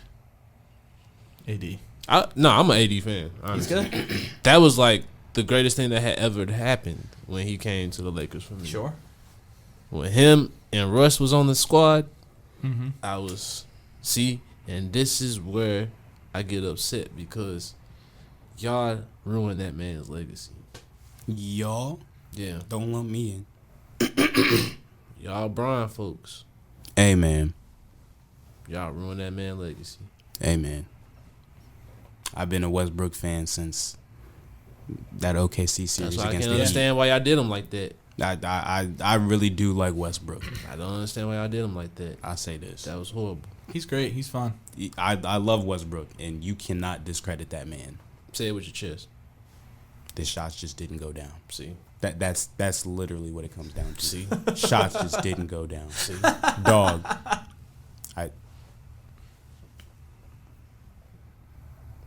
AD. I'm an AD fan. Honestly. He's good? That was like the greatest thing that had ever happened when he came to the Lakers for me. Sure. When him and Russ was on the squad, Mm-hmm. I was and this is where I get upset because y'all ruined that man's legacy. Y'all Yeah, don't lump me in. y'all Brian folks, Hey, man. y'all ruined that man's legacy. Hey, man. I've been a Westbrook fan since that OKC series That's why I against can't the understand why y'all did him like that. I really do like Westbrook. I don't understand why y'all did him like that. I say this. That was horrible. He's great. He's fun. I love Westbrook, and you cannot discredit that man. Say it with your chest. The shots just didn't go down. See, That's literally what it comes down to. see, Shots just didn't go down. see. Dog.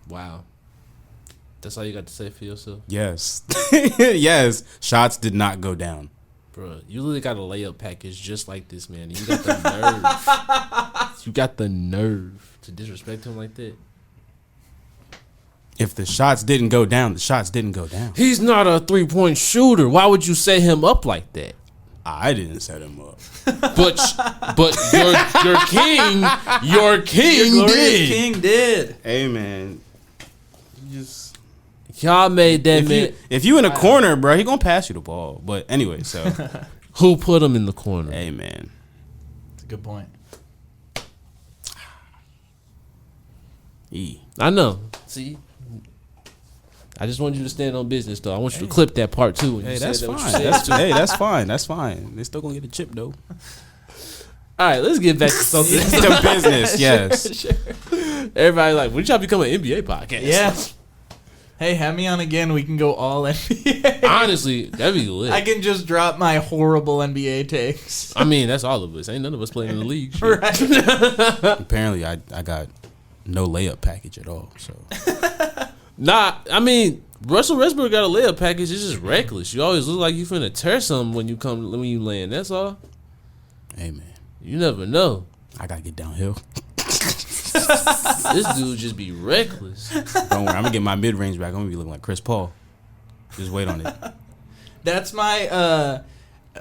Wow. That's all you got to say for yourself? Yes. Yes. Shots did not go down. Bruh, you literally got a layup package just like this, man. You got the nerve. You got the nerve to disrespect him like that. If the shots didn't go down, the shots didn't go down. He's not a 3-point shooter. Why would you set him up like that? I didn't set him up. But your king Your glorious did. king did. Hey, man. You just... Y'all made that man. If you in a corner, bro, he gonna pass you the ball. But anyway, so Who put him in the corner? hey, man. That's a good point. I know. See, I just want you to stand on business, though. I want you to clip that part too. When Hey, you that's said that, what fine. you said, too. That's fine. That's fine. They still gonna get a chip though. All right, let's get back to something. The business, yes. Sure. Everybody like, when y'all become an NBA podcast? Yeah. Hey, have me on again. We can go all NBA. Honestly, that'd be lit. I can just drop my horrible NBA takes. I mean, that's all of us. Ain't none of us playing in the league. Shit. Right. Apparently, I got no layup package at all. So Nah, I mean, Russell Westbrook got a layup package. It's just reckless. You always look like you finna tear something when you land. That's all. hey, man, You never know. I gotta get downhill. This dude just be reckless. Don't worry, I'm gonna get my mid range back. I'm gonna be looking like Chris Paul. Just wait on it. That's my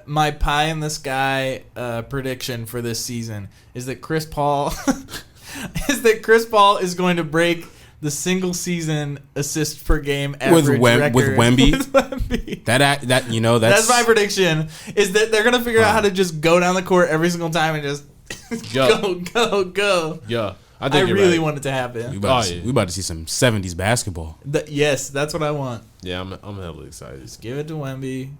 my pie in the sky prediction for this season is that Chris Paul is going to break the single season assist per game average record with Wemby. With Wemby. That's That's my prediction. Is that they're gonna figure out how to just go down the court every single time and just go. Yeah, I think you're really right. want it to happen. we about to see some 70s basketball. Yes, that's what I want. Yeah, I'm hella excited. Just give it to Wemby.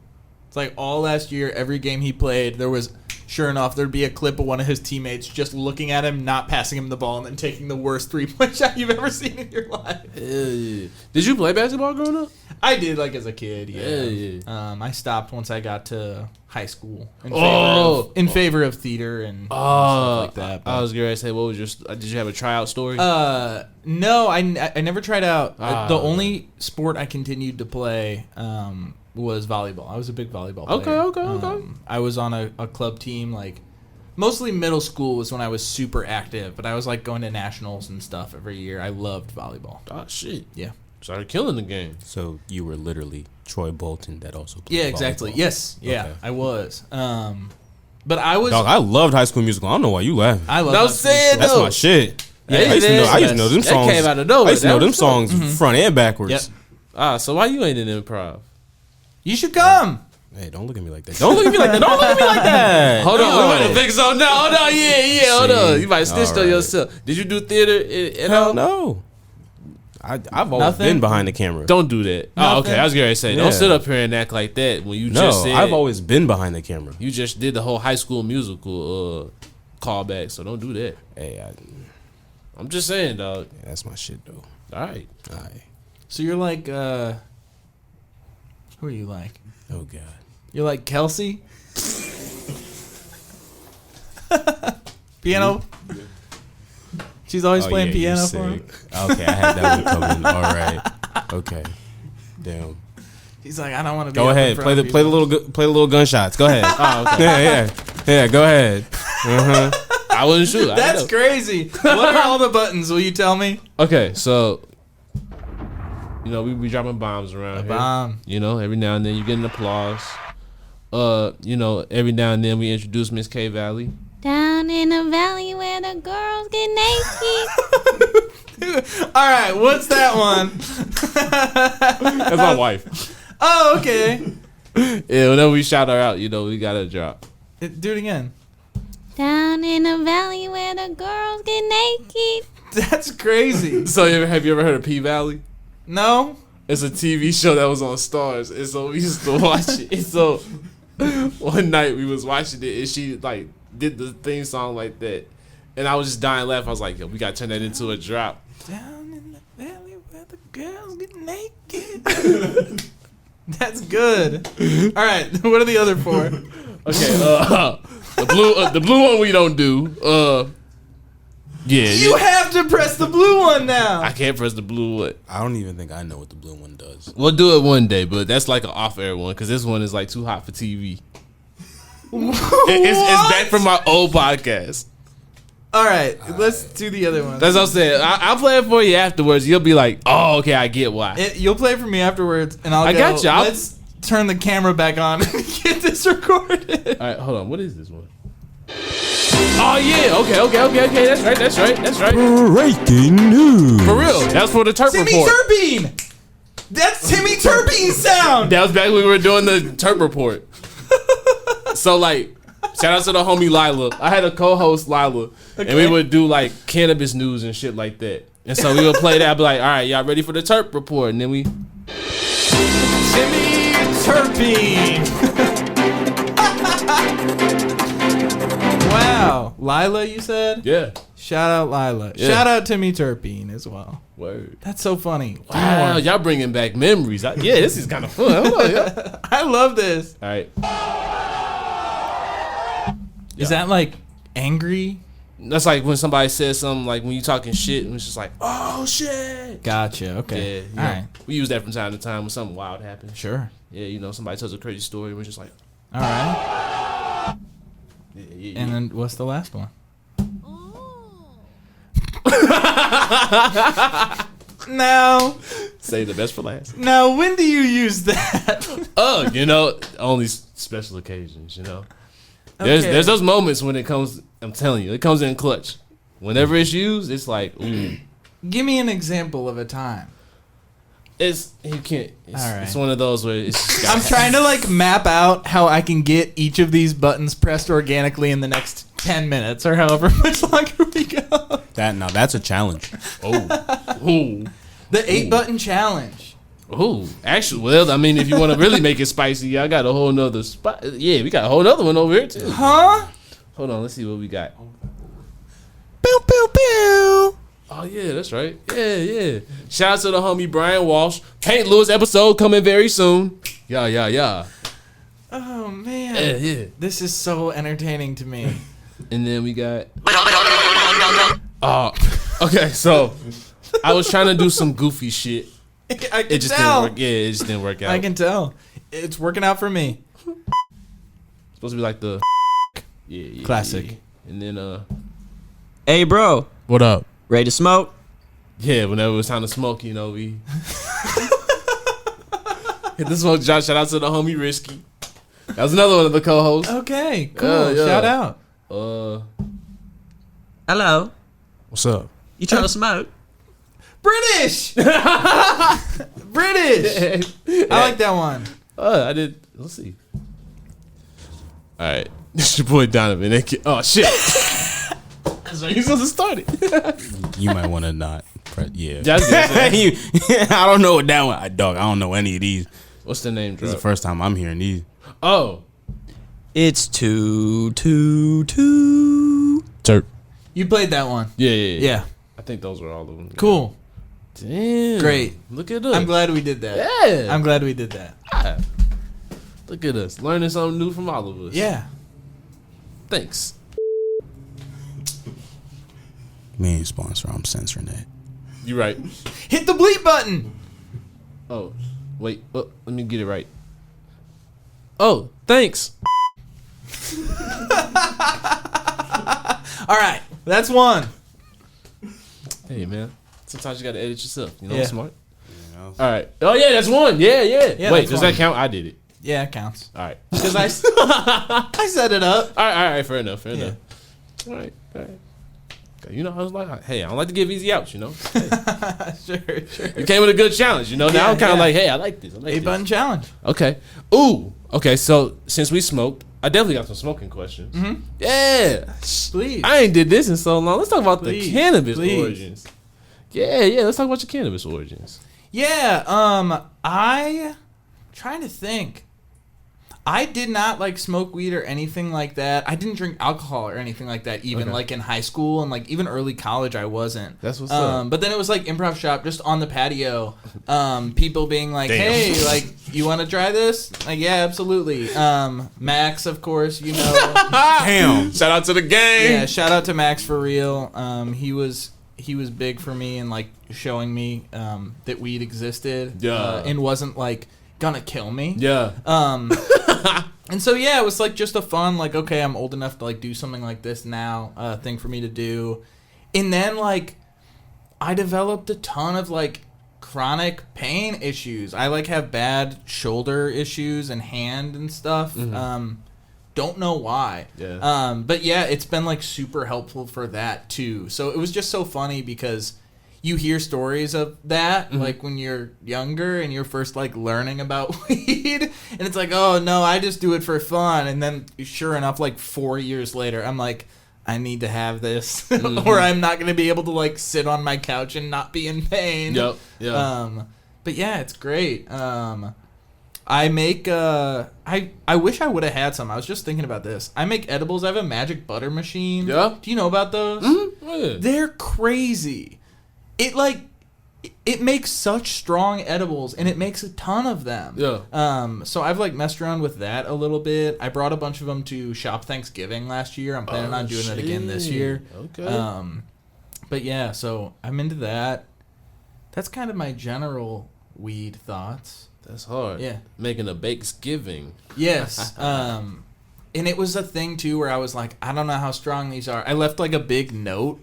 It's like all last year, every game he played, there was, sure enough, there'd be a clip of one of his teammates just looking at him, not passing him the ball, and then taking the worst 3-point shot you've ever seen in your life. Did you play basketball growing up? I did like as a kid. Yeah. I stopped once I got to high school in Oh. favor of theater and stuff like that. I was going to say, what was your? Did you have a tryout story? No, I never tried out. The only sport I continued to play was volleyball. I was a big volleyball player. Okay. I was on a club team, like, mostly middle school was when I was super active, but I was, like, going to nationals and stuff every year. I loved volleyball. Oh, shit. Yeah. Started killing the game. So you were literally Troy Bolton that also played Yeah, exactly. volleyball. Yes. Yeah, Okay. I was. But I was... Dog, I loved High School Musical. I don't know why you laughing. I love No, that say it, That's though. my shit. Yeah, I used to know them that songs. came out of nowhere. I used to know That them was songs front and backwards. Yep. So why you ain't in improv? You should come. Hey, don't look at me like that. Don't look at me like that. Don't look at me like that. Hold on, No. we might fix on now. Hold on, hold on. See? You might snitch on Alright. yourself. Did you do theater at all? Hell no. I've always Nothing? been behind the camera. Don't do that. Oh, Nothing? okay. I was going to say, Yeah. don't sit up here and act like that when you No, just said I've always been behind the camera. you just did the whole High School Musical callback. So don't do that. Hey, I'm just saying, dog. that's my shit though. All right. All right. So you're like... who are you like? Oh God. You're like Kelsey? Piano? She's always Oh, playing yeah, you're piano for him? sick. Okay, I had that one coming. All right. Okay. Damn. He's like, I don't want to be Go up in ahead. front Play of the people. play the little gunshots. Go ahead. Oh, okay. Yeah. Go ahead. I wasn't sure. That's crazy. What are all the buttons? Will you tell me? Okay, so we be dropping bombs around here. Bomb. Every now and then you get an applause. Every now and then we introduce Miss K Valley. Down in the valley where the girls get naked. All right, what's that one? That's my wife. Oh, okay. Yeah, whenever we shout her out, we gotta drop. Do it again. Down in the valley where the girls get naked. That's crazy. So have you ever heard of P Valley? No? It's a TV show that was on Stars, and so we used to watch it. And so one night we was watching it, and she like did the theme song like that, and I was just dying laughing. I was like, yo, we gotta turn that into a drop. Down in the valley where the girls get naked. That's good. All right, what are the other four? Okay, the blue one we don't do. You have to press the blue one now. I can't press the blue one. I don't even think I know what the blue one does. We'll do it one day, but that's like an off-air one because this one is like too hot for TV. It's back from my old podcast. All right, let's do the other one. That's what I'm saying. I'll play it for you afterwards. You'll be like, oh, okay, I get why. You'll play it for me afterwards, and I got you. Let's turn the camera back on and get this recorded. All right, hold on. What is this one? Oh, yeah. Okay. That's right. Breaking news. For real. That's for the Terp Timmy Report. Turbine. That's Timmy Turbine's sound. That was back when we were doing the Terp Report. So, like, shout out to the homie Lila. I had a co-host, Lila, and we would do, like, cannabis news and shit like that. And so we would play that. I'd be like, all right, y'all ready for the Terp Report? And then we... Timmy Turpine. Wow. Lila, you said? Yeah. Shout out Lila. Yeah. Shout out Timmy Turpine as well. Word. That's so funny. Wow, y'all bringing back memories. Yeah, this is kind of fun. Hold on, yeah. I love this. All right. Is that like angry? That's like when somebody says something, like when you talking shit, and it's just like, oh, shit. Gotcha. Okay. Yeah, All right. We use that from time to time when something wild happens. Sure. Yeah, somebody tells a crazy story, and we're just like, All right. yeah. And then what's the last one? Now, Say the best for last. when do you use that? Only special occasions, Okay. There's those moments when it comes, I'm telling you, it comes in clutch. Whenever it's used, it's like, ooh. Give me an example of a time. It's All right. it's one of those where it's just I'm trying to like map out how I can get each of these buttons pressed organically in the next 10 minutes or however much longer we go. That's a challenge. ooh. The 8-button challenge. Ooh, actually, well, I mean, if you want to really make it spicy, I got a whole nother spot. Yeah, we got a whole nother one over here too. Huh? Hold on, let's see what we got. Pew, pew, pew. Oh yeah, that's right. Yeah. Shout out to the homie Brian Walsh. Paint Lewis episode coming very soon. Yeah. Oh man. Yeah. This is so entertaining to me. And then we got. Okay. So I was trying to do some goofy shit. I can It just tell. didn't work. Yeah, it just didn't work out. I can tell. It's working out for me. Supposed to be like the. Yeah. Classic. Yeah. And then Hey, bro. What up? Ready to smoke? Yeah, whenever it was time to smoke, we hit the smoke shot. Shout out to the homie Risky. That was another one of the co-hosts. Okay, cool. Yeah. Shout out. Hello. What's up? You trying to smoke? British. British. I like that one. I did. Let's see. All right, it's your boy Donovan. Oh shit! That's right. He's supposed to start it. You might want to not. Yeah. I I don't know what that one. I don't know any of these. What's the name? This is the first time I'm hearing these. Oh, It's 222. Turp. You played that one. Yeah. Yeah. I think those were all of them. Cool. Damn. Great. Look at us. I'm glad we did that. Yeah. I'm glad we did that. Look at us learning something new from all of us. Yeah. Thanks. Me ain't sponsor. I'm censoring that. You right. Hit the bleep button. Oh, wait. Let me get it right. Oh, thanks. All right. That's one. Hey, man. Sometimes you gotta edit yourself. You know, Yeah. I'm smart. All right. Oh yeah, that's one. Yeah. Wait, that's does one. that count? I did it. Yeah, it counts. All right. Because I set it up. All right. Fair enough. All right. You know, I was like, hey, I don't like to give easy outs. You know, hey, Sure. you came with a good challenge. You know, now Yeah, I'm kind of yeah. like, hey, I like this. 8-button challenge. Okay. Ooh. Okay. So since we smoked, I definitely got some smoking questions. Mm-hmm. Yeah. Please. I ain't did this in so long. Let's talk about Please, the cannabis please. origins. Yeah. Let's talk about your cannabis origins. Yeah, I trying to think. I did not like smoke weed or anything like that. I didn't drink alcohol or anything like that, even Okay. like in high school and like even early college I wasn't. That's what's up. But then it was like improv shop just on the patio. People being like, Damn. "Hey, like you want to try this?" Like, "Yeah, absolutely." Max, of course, you know. Damn. Shout out to the gang. Yeah, shout out to Max for real. He was big for me and like showing me that weed existed. Yeah. And wasn't like gonna kill me. Yeah. And so yeah, it was like just a fun like, okay, I'm old enough to like do something like this now, thing for me to do. And then like I developed a ton of like chronic pain issues. I like have bad shoulder issues and hand and stuff. Don't know why. Yeah. But yeah, it's been like super helpful for that too. So it was just so funny because you hear stories of that like when you're younger and you're first like learning about weed and it's like, oh no, I just do it for fun. And then sure enough, like 4 years later, I'm like, I need to have this or I'm not going to be able to like sit on my couch and not be in pain. Yep. Yeah. But yeah, it's great. I make I wish I would have had some. I was just thinking about this. I make edibles. I have a magic butter machine. Yeah. Do you know about those? Oh, yeah. They're crazy. It makes such strong edibles and it makes a ton of them. Yeah. So I've like messed around with that a little bit. I brought a bunch of them to Shop Thanksgiving last year. I'm planning on doing it again this year. Okay. But yeah, so I'm into that. That's kind of my general weed thoughts. That's hard. Yeah. Making a Bakesgiving. Yes. And it was a thing too where I was like, I don't know how strong these are. I left like a big note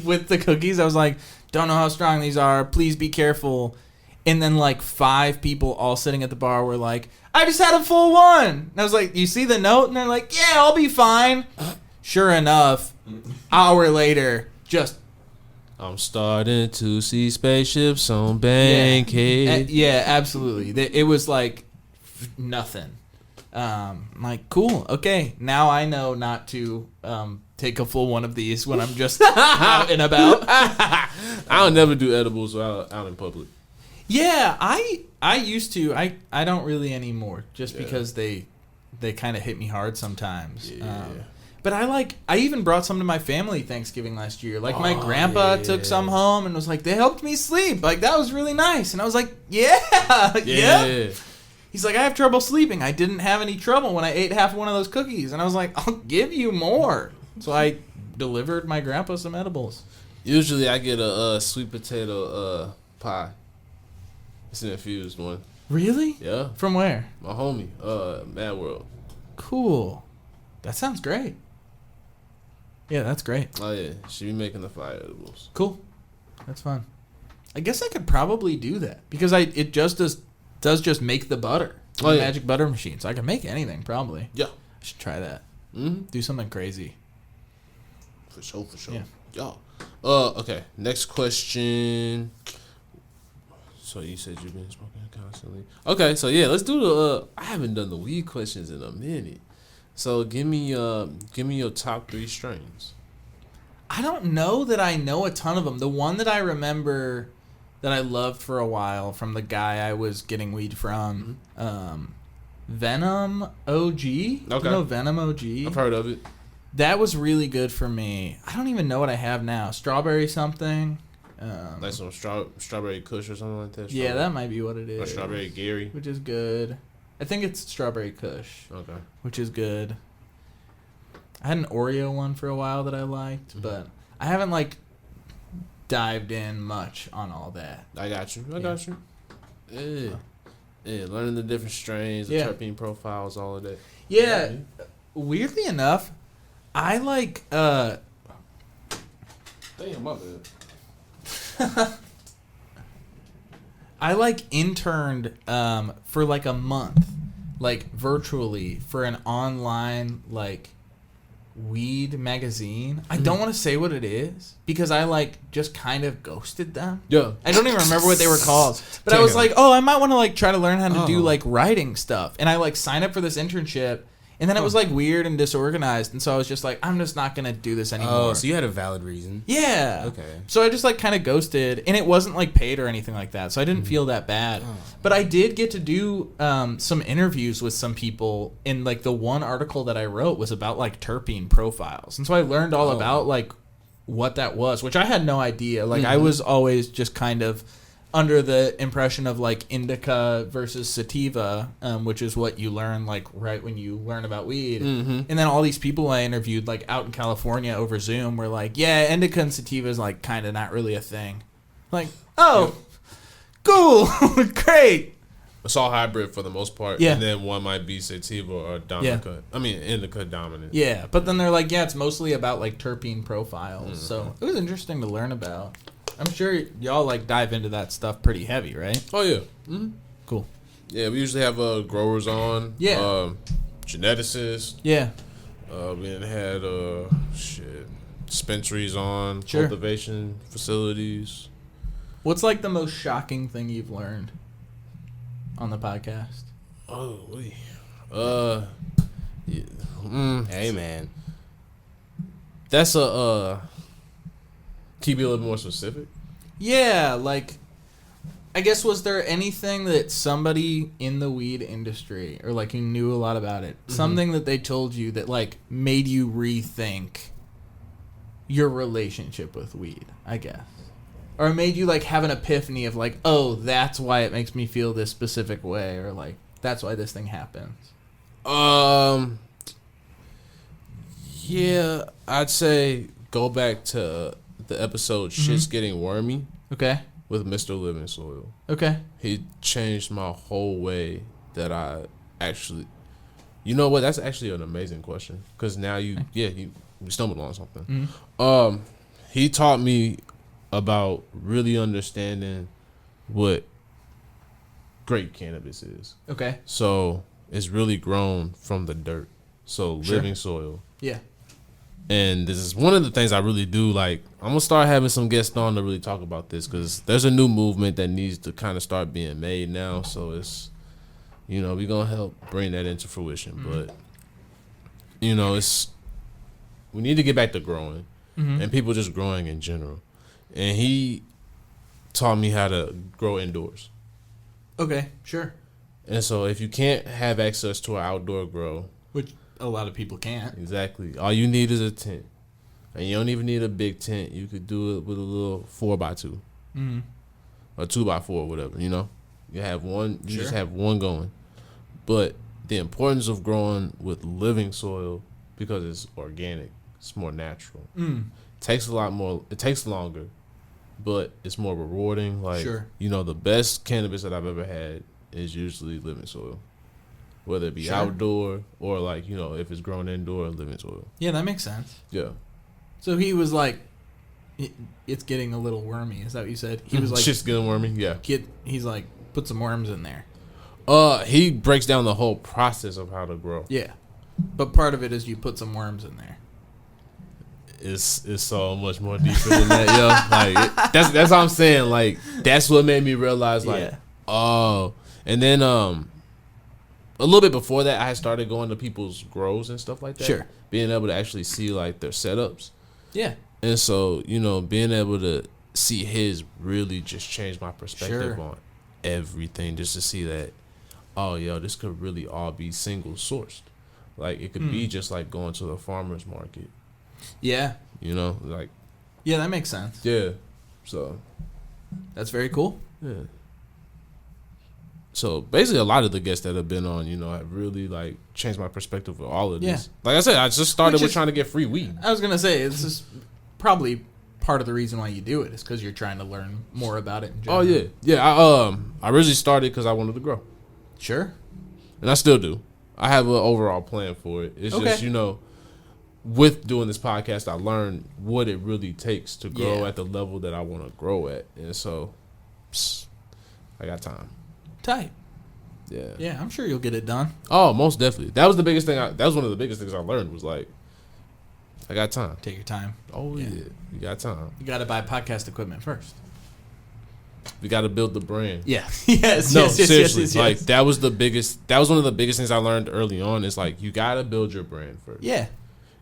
with the cookies. I was like, don't know how strong these are. Please be careful. And then like 5 people all sitting at the bar were like, I just had a full one. And I was like, you see the note? And they're like, yeah, I'll be fine. Sure enough, hour later, just I'm starting to see spaceships on Bankhead. yeah, absolutely. It was like nothing. I'm like, cool, okay. Now I know not to take a full one of these when I'm just out and about. I don't never do edibles out in public. Yeah, I used to. I don't really anymore, just because they kind of hit me hard sometimes. Yeah. But I even brought some to my family Thanksgiving last year. Like my grandpa took some home and was like, they helped me sleep. Like that was really nice. And I was like, yeah. He's like, I have trouble sleeping. I didn't have any trouble when I ate half one of those cookies. And I was like, I'll give you more. So I delivered my grandpa some edibles. Usually I get a sweet potato pie. It's an infused one. Really? Yeah. From where? My homie, Mad World. Cool. That sounds great. Yeah, that's great. Oh yeah, she be making the fire edibles. Cool. That's fun. I guess I could probably do that because it just does just make the butter. Oh, yeah. Magic butter machine. So I can make anything probably. Yeah. I should try that. Mm-hmm. Do something crazy. For sure. Yeah. Okay. Next question. So you said you've been smoking constantly. Okay, so yeah, let's do the. I haven't done the weed questions in a minute. So give me your top 3 strains. I don't know that I know a ton of them. The one that I remember that I loved for a while from the guy I was getting weed from, Venom OG. Okay. You know Venom OG? I've heard of it. That was really good for me. I don't even know what I have now. Strawberry something. Like some strawberry kush or something like that? Yeah, that might be what it is. Or strawberry Gary. Which is good. I think it's strawberry kush. Okay. Which is good. I had an Oreo one for a while that I liked, but I haven't dived in much on all that. I got you. Yeah, learning the different strains, the terpene profiles, all of that. Yeah. Weirdly enough, I like Damn, my bad. I interned for a month, virtually for an online weed magazine. I don't want to say what it is because I just kind of ghosted them. Yeah. I don't even remember what they were called. But I was like, oh, I might want to try to learn how to do writing stuff. And I signed up for this internship. And then it was weird and disorganized, and so I was just like, I'm just not gonna do this anymore. Oh, so you had a valid reason. Yeah. Okay. So I just kind of ghosted, and it wasn't paid or anything like that, so I didn't feel that bad. Oh. But I did get to do some interviews with some people, and the one article that I wrote was about terpene profiles, and so I learned all about what that was, which I had no idea. I was always just kind of under the impression of indica versus sativa, which is what you learn right when you learn about weed. And then all these people I interviewed out in California over Zoom were yeah, indica and sativa is kind of not really a thing. Cool, great. It's all hybrid for the most part. Yeah. And then one might be sativa or dominant. I mean, indica dominant. Yeah, but then they're it's mostly about terpene profiles. So it was interesting to learn about. I'm sure y'all dive into that stuff pretty heavy, right? Oh yeah. Cool. Yeah, we usually have growers on. Yeah. Geneticists. Yeah. We had dispensaries on. Sure. Cultivation facilities. What's the most shocking thing you've learned on the podcast? Oh, wait. Hey man. That's can you be a little more specific? Yeah, I guess, was there anything that somebody in the weed industry, or who knew a lot about it, something that they told you that made you rethink your relationship with weed, I guess? Or made you have an epiphany of oh, that's why it makes me feel this specific way, or that's why this thing happens? Yeah, I'd say go back to the episode Shit's Getting Wormy. Okay. With Mr. Living Soil. Okay. He changed my whole way that I actually... You know what? That's actually an amazing question. Because now you stumbled on something. He taught me about really understanding what grape cannabis is. Okay. So it's really grown from the dirt. So living soil. Yeah. And this is one of the things I really do. I'm going to start having some guests on to really talk about this because there's a new movement that needs to kind of start being made now. So it's, we're going to help bring that into fruition. But, we need to get back to growing and people just growing in general. And he taught me how to grow indoors. Okay, sure. And so if you can't have access to an outdoor grow, which a lot of people can't. Exactly. All you need is a tent. And you don't even need a big tent. You could do it with a little 4x2. Mm-hmm. Or 2x4, whatever, you know? You have one, you just Sure. have one going. But the importance of growing with living soil, because it's organic, it's more natural. Takes a lot more, it takes longer, but it's more rewarding. Like, Sure. you know, the best cannabis that I've ever had is usually living soil. Whether it be Sure. outdoor or, like, you know, if it's grown indoor, living soil. Yeah, that makes sense. Yeah. So he was like, it's getting a little wormy. Is that what you said? He was like, shit's getting wormy, yeah. he's like, put some worms in there. He breaks down the whole process of how to grow. Yeah. But part of it is you put some worms in there. It's so much more deeper than that, yo. Like, that's what I'm saying. Like, that's what made me realize, like, Yeah. oh. And then a little bit before that, I had started going to people's grows and stuff like that. Sure. Being able to actually see, like, their setups. Yeah. And so, you know, being able to see his really just changed my perspective Sure. on everything. Just to see that, oh, yo, this could really all be single sourced. Like, it could be just like going to the farmer's market. Yeah. You know, like, Yeah, that makes sense. yeah. So, That's very cool. yeah. So basically, a lot of the guests that have been on, you know, have really like changed my perspective of all of this. Like I said, I just started Which with is- trying to get free weed. I was going to say, this is probably part of the reason why you do it is because you're trying to learn more about it in general. Oh yeah, yeah. I originally started because I wanted to grow, Sure. and I still do. I have an overall plan for it. It's Okay. just, you know, with doing this podcast, I learned what it really takes to grow Yeah. at the level that I want to grow at, and so I got time. Tight. Yeah. Yeah, I'm sure you'll get it done. Oh, most definitely. That was the biggest thing. That was one of the biggest things I learned was like, I got time. Take your time. Oh Yeah. yeah, you got time. You got to buy podcast equipment first. We got to build the brand. Yeah. yes. No, yes, yes, seriously. yes, yes, Like yes. that was the biggest. That was one of the biggest things I learned early on. Is like you got to build your brand first. Yeah.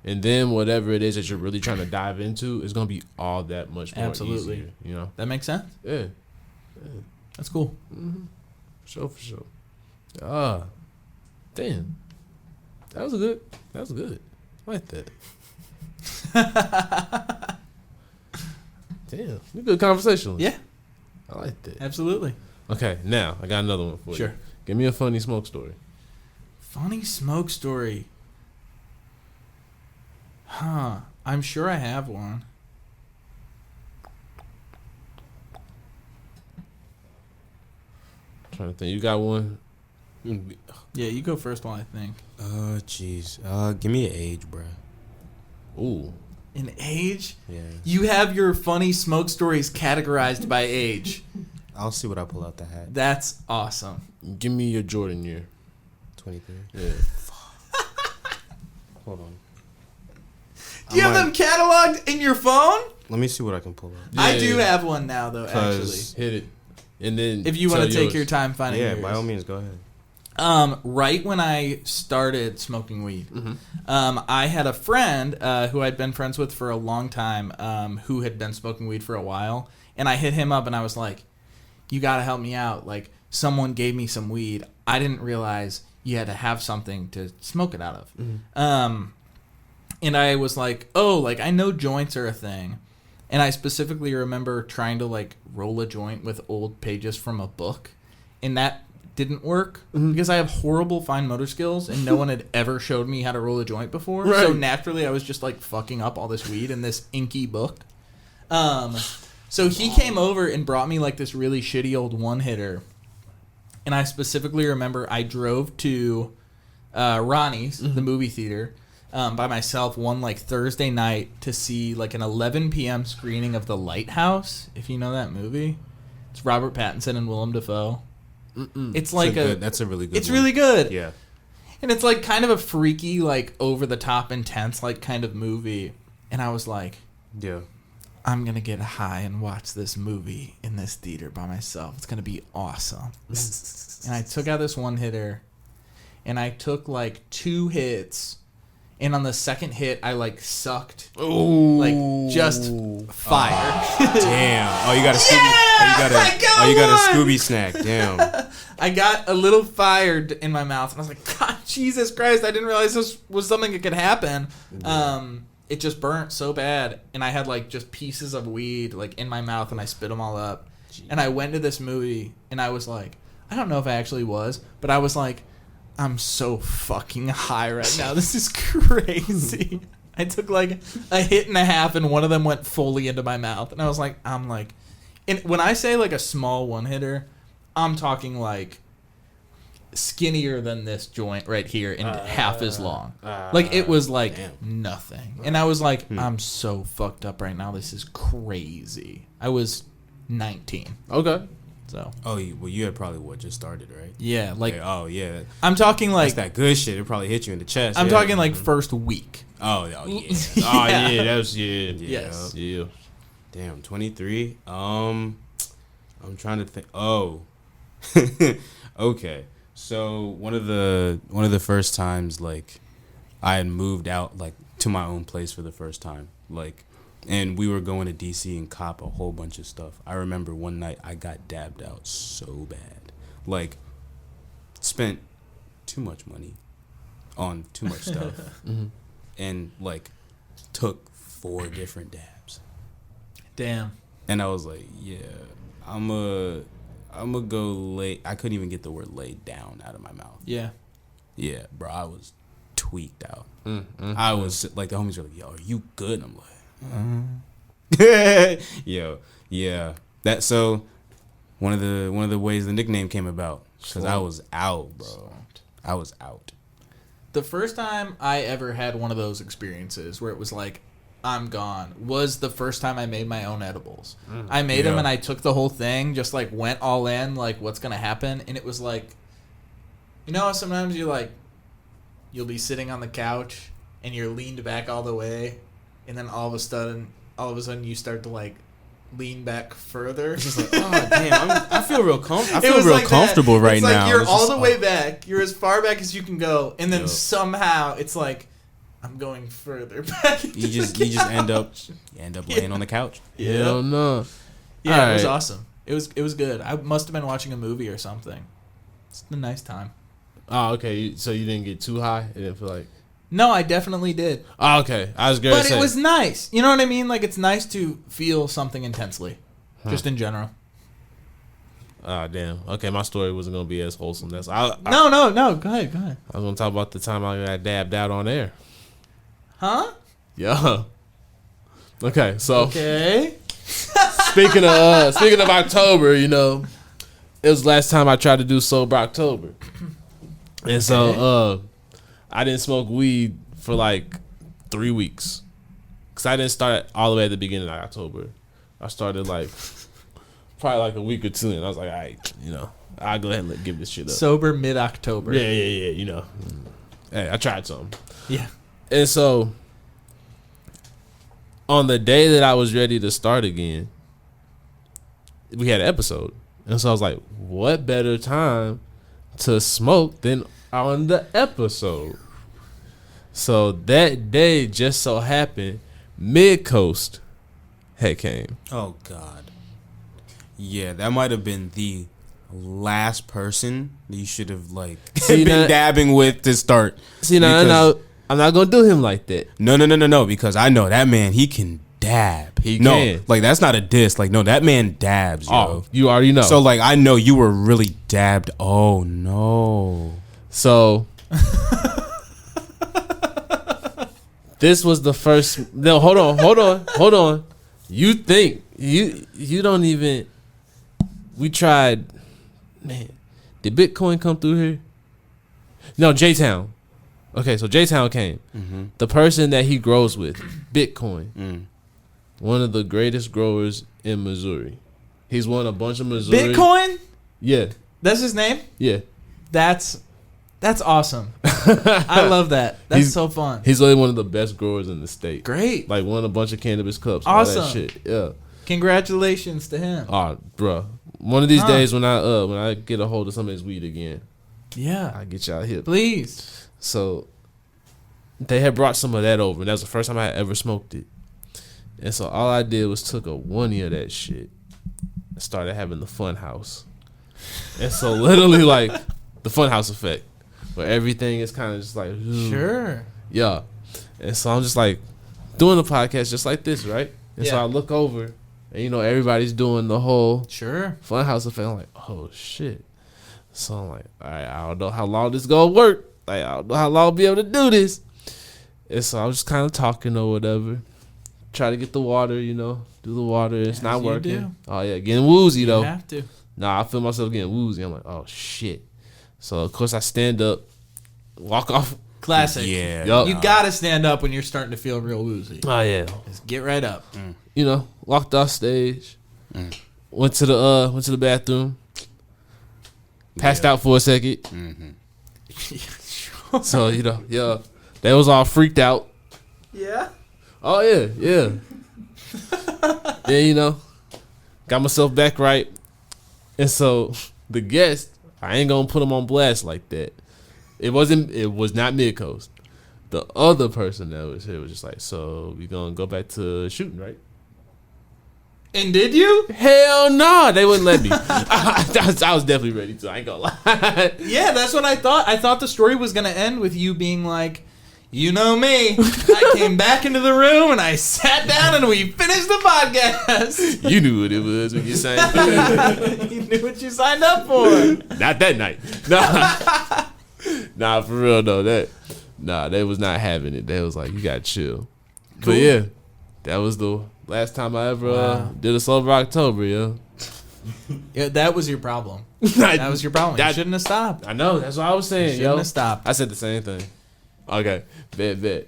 And then whatever it is that you're really trying to dive into is gonna be all that much more Absolutely. easier. You know. That makes sense. Yeah. That's cool. For sure. Ah. Damn. That was good. That was good. I like that. Damn. We good conversation. Yeah. I like that. Absolutely. Okay, now I got another one for you. Sure. Give me a funny smoke story. Funny smoke story. Huh. I'm sure I have one. Trying to think. You got one? Yeah, you go first while I think. Jeez. Give me an age, bruh. Ooh. In age? Yeah. You have your funny smoke stories categorized by age. I'll see what I pull out the hat. That's awesome. Give me your Jordan year. 23. Yeah. Hold on. Do you have them cataloged in your phone? Let me see what I can pull out. I Yeah, do yeah. have one now, though, actually. 'Cause- Hit it. And then If you want to tell take yours. your time finding Yeah, yours. by all means, go ahead. Right when I started smoking weed, Mm-hmm. I had a friend who I'd been friends with for a long time who had been smoking weed for a while. And I hit him up and I was like, you got to help me out. Like, someone gave me some weed. I didn't realize you had to have something to smoke it out of. And I was like, oh, like, I know joints are a thing. And I specifically remember trying to, like, roll a joint with old pages from a book. And that didn't work because I have horrible fine motor skills and no one had ever showed me how to roll a joint before. Right. So naturally, I was just, like, fucking up all this weed in this inky book. So he came over and brought me, like, this really shitty old one-hitter. And I specifically remember I drove to Ronnie's, the movie theater, by myself one like Thursday night to see like an 11 p.m. screening of The Lighthouse, if you know that movie. It's Robert Pattinson and Willem Dafoe. It's like That's a really good it's one. really good. Yeah. And it's like kind of a freaky, like over the top intense like kind of movie. And I was like, Yeah. I'm going to get high and watch this movie in this theater by myself. It's going to be awesome. And I took out this one hitter and I took like 2 hits. And on the second hit, I like sucked. Ooh. Like just fire. Damn. Oh, you got a Scooby. I got you got a one! Scooby snack. Damn. I got a little fired in my mouth and I was like, God Jesus Christ, I didn't realize this was something that could happen. It just burnt so bad, and I had like just pieces of weed like in my mouth, and I spit them all up. Jeez. And I went to this movie, and I was like, I don't know if I actually was, but I was like, I'm so fucking high right now. This is crazy. I took like a hit and a half, and one of them went fully into my mouth, and I was like, and when I say like a small one hitter, I'm talking like skinnier than this joint right here and half as long. Like it was like nothing. And I was like, I'm so fucked up right now. This is crazy. I was 19. Okay. So. Oh, well, you had probably just started, right? Yeah, like. Okay, oh yeah. I'm talking like. That's that good shit. It probably hit you in the chest. I'm talking like first week. Oh yeah. Oh yeah, that was Yes. Yeah. Damn, 23. I'm trying to think. Oh. Okay. So one of the first times like I had moved out like to my own place for the first time, like, and we were going to DC and cop a whole bunch of stuff. I remember one night I got dabbed out so bad, like spent too much money on too much stuff, and like took 4 different dabs. Damn. And I was like, yeah, I'm gonna go lay. I couldn't even get the word laid down out of my mouth. Yeah. Yeah, bro, I was tweaked out. I was like, the homies were like, yo, are you good? And I'm like, yo, yeah. That, so one of the ways the nickname came about, because I was out, bro. I was out. The first time I ever had one of those experiences where it was like, I'm gone, was the first time I made my own edibles. I made them and I took the whole thing, just like went all in, like what's going to happen. And it was like, you know, sometimes you'll be sitting on the couch and you're leaned back all the way. And then all of a sudden you start to like lean back further. It's just like, oh damn, I feel real comfortable. I It feel was real like comfortable that. right it's like now. You're It's all just, the way back. You're as far back as you can go, and then Yep. somehow it's like I'm going further back. you just end up laying on the couch. Yeah, no. Yeah, it was awesome. It was good. I must have been watching a movie or something. It's a nice time. Oh, okay. So you didn't get too high? It didn't feel like. No, I definitely did. Oh, okay. I was gonna But say. it was nice. You know what I mean? Like it's nice to feel something intensely, just in general. Oh, damn. Okay, my story wasn't gonna be as wholesome. That's No. Go ahead. I was gonna talk about the time I got dabbed out on air. Huh? Yeah. Okay, so Okay. speaking of October, you know, it was last time I tried to do Sober October, and so I didn't smoke weed for like 3 weeks, cause I didn't start all the way at the beginning of October. I started like probably like a week or two, and I was like, all right, you know, I'll go ahead and give this shit up. Sober mid-October. Yeah, you know, hey, I tried something. Yeah. And so, on the day that I was ready to start again, we had an episode. And so I was like, what better time to smoke than on the episode? So that day just so happened, Mid-Coast had came. Oh God. Yeah, that might have been the last person that you should have like been dabbing with to start. See, now I'm not gonna do him like that. No, because I know that man, he can dab. He can. Like that's not a diss. Like no, that man dabs, yo. Oh, you already know. So like I know you were really dabbed. Oh no. So this was the first. No, hold on. You think you don't even. We tried. Man, did Bitcoin come through here? No, J-Town. Okay, so J-Town came. Mm-hmm. The person that he grows with, Bitcoin, one of the greatest growers in Missouri. He's won a bunch of Missouri. Bitcoin? Yeah. That's his name? Yeah. That's awesome. I love that. That's so fun. He's really one of the best growers in the state. Great. Like won a bunch of cannabis cups. Awesome. All that shit. Yeah. Congratulations to him. Oh, bro. One of these days when I get a hold of some of his weed again, Yeah. I get y'all hip. Please. So they had brought some of that over, and that was the first time I had ever smoked it. And so all I did was took a 1 of that shit and started having the fun house. And so literally like the fun house effect. where everything is kind of just like Sure. yeah. And so I'm just like doing the podcast just like this, right? And so Yeah. I look over, and everybody's doing the whole Sure. Funhouse effect. I'm like, oh shit. So I'm like, all right, I don't know how long this gonna work. Like, I don't know how long I'll be able to do this. And so I was just kind of talking or whatever. Try to get the water, do the water. It's not you working. do. Oh yeah, getting woozy though. You have to. Nah, I feel myself getting woozy. I'm like, oh shit. So of course I stand up, walk off. Classic. Yeah. Yup. You gotta stand up when you're starting to feel real woozy. Oh yeah. Just get right up. Walked off stage. Went to the bathroom. Passed out for a second. So yeah, they was all freaked out. Yeah. Oh yeah. Then got myself back right, and so the guest, I ain't gonna put him on blast like that. It was not Mid Coast. The other person that was here was just like, so we gonna go back to shooting, right? And did you? Hell no, they wouldn't let me. I was definitely ready to. I ain't gonna lie. Yeah, that's what I thought. I thought the story was gonna end with you being like, you know me. I came back into the room and I sat down and we finished the podcast. You knew what it was when you signed. You knew what you signed up for. Not that night. Nah, for real though. They was not having it. They was like, you gotta chill. Cool. But yeah, that was the last time I ever did a Sober October, yo. Yeah, that was your problem. That was your problem. You shouldn't have stopped. I know. That's what I was saying, Shouldn't yo. have stopped. I said the same thing. Okay, bet.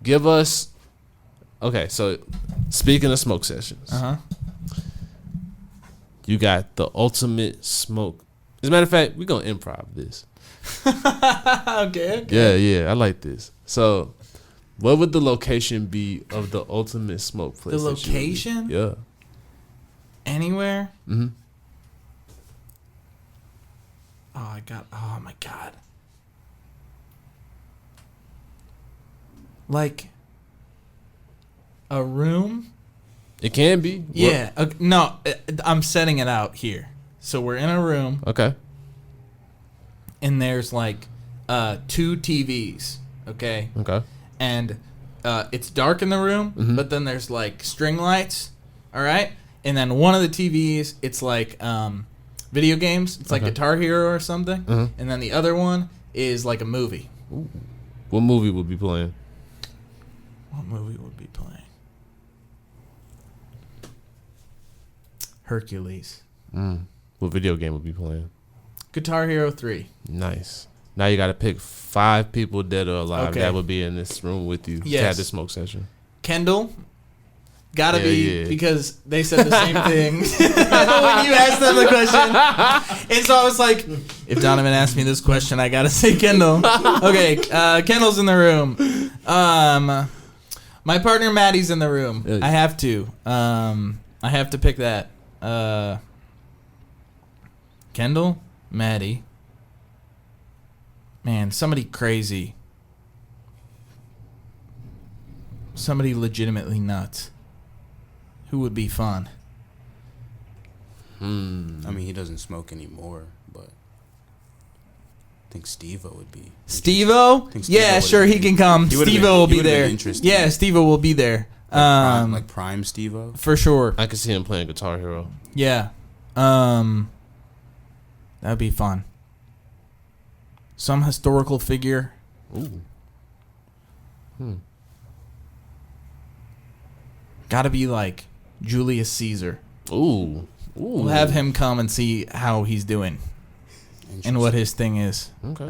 Give us. Okay, so speaking of smoke sessions, you got the ultimate smoke. As a matter of fact, we're gonna improv this. Okay. Yeah, I like this. So, what would the location be of the ultimate smoke place? The that you would- location? Yeah. Anywhere? Mm-hmm. Oh my god. Like a room? It can be. Yeah. No, I'm setting it out here. So we're in a room Okay. and there's like 2 TVs, okay? Okay. And it's dark in the room, but then there's like string lights, all right? And then one of the TVs, it's like video games. It's like Guitar Hero or something. And then the other one is like a movie. What movie would be playing? What movie would be playing? Hercules. What video game would be playing? Guitar Hero 3. Nice. Now you got to pick 5 people dead or alive Okay. that would be in this room with you to Yes. have this smoke session. Kendall. Gotta Yeah, be, yeah. because they said the same thing when you asked them the question. And so I was like, if Donovan asked me this question, I gotta say Kendall. Okay, Kendall's in the room. My partner Maddie's in the room. Yeah. I have to pick that. Kendall, Maddie. Man, somebody crazy. Somebody legitimately nuts. Who would be fun? I mean, he doesn't smoke anymore, but I think Steve-O would be. Steve-O? think Steve-O Yeah, would've sure, he been- can come. he would've Steve-O been- will he be would've been there. interesting. Yeah, Steve-O will be there. Like prime Steve-O. For sure. I could see him playing Guitar Hero. Yeah. That'd be fun. Some historical figure. Ooh. Gotta be like Julius Caesar. Ooh. We'll have him come and see how he's doing and what his thing is. Okay.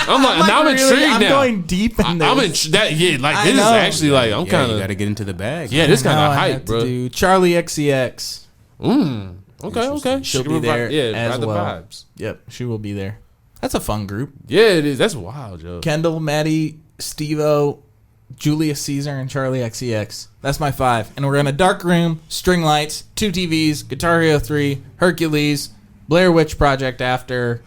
I'm intrigued I'm now. going deep in this. I'm in that. Yeah, like I this is know. actually like I'm Yeah, kind you of. got to get into the bag. Yeah, this I kind know of I hype, have to bro. do Charlie XCX. Okay. Interesting. She'll She be can there revive- yeah, as ride the well. vibes. Yep, she will be there. That's a fun group. Yeah, it is. That's wild, yo. Kendall, Maddie, Steve-O, Julius Caesar, and Charlie XCX. That's my 5. And we're in a dark room, string lights, 2 TVs, Guitar Hero 3, Hercules, Blair Witch Project after,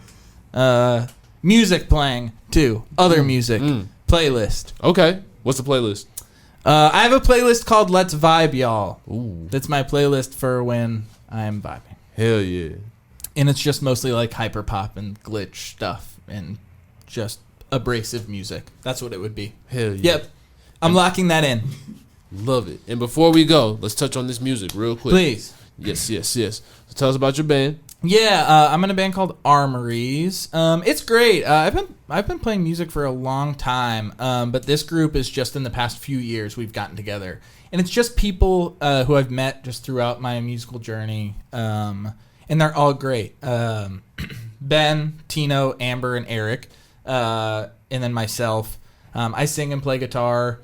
music playing too. Other music. Playlist. Okay. What's the playlist? I have a playlist called Let's Vibe, y'all. Ooh, That's my playlist for when I'm vibing. hell yeah. And it's just mostly like hyper pop and glitch stuff and just abrasive music. That's what it would be. Hell yeah. Yep. I'm locking that in. Love it. And before we go, let's touch on this music real quick. Please. Yes. So tell us about your band. Yeah, I'm in a band called Armories. It's great. I've been playing music for a long time, but this group is just in the past few years we've gotten together, and it's just people who I've met just throughout my musical journey, and they're all great. Ben, Tino, Amber, and Eric, and then myself. I sing and play guitar.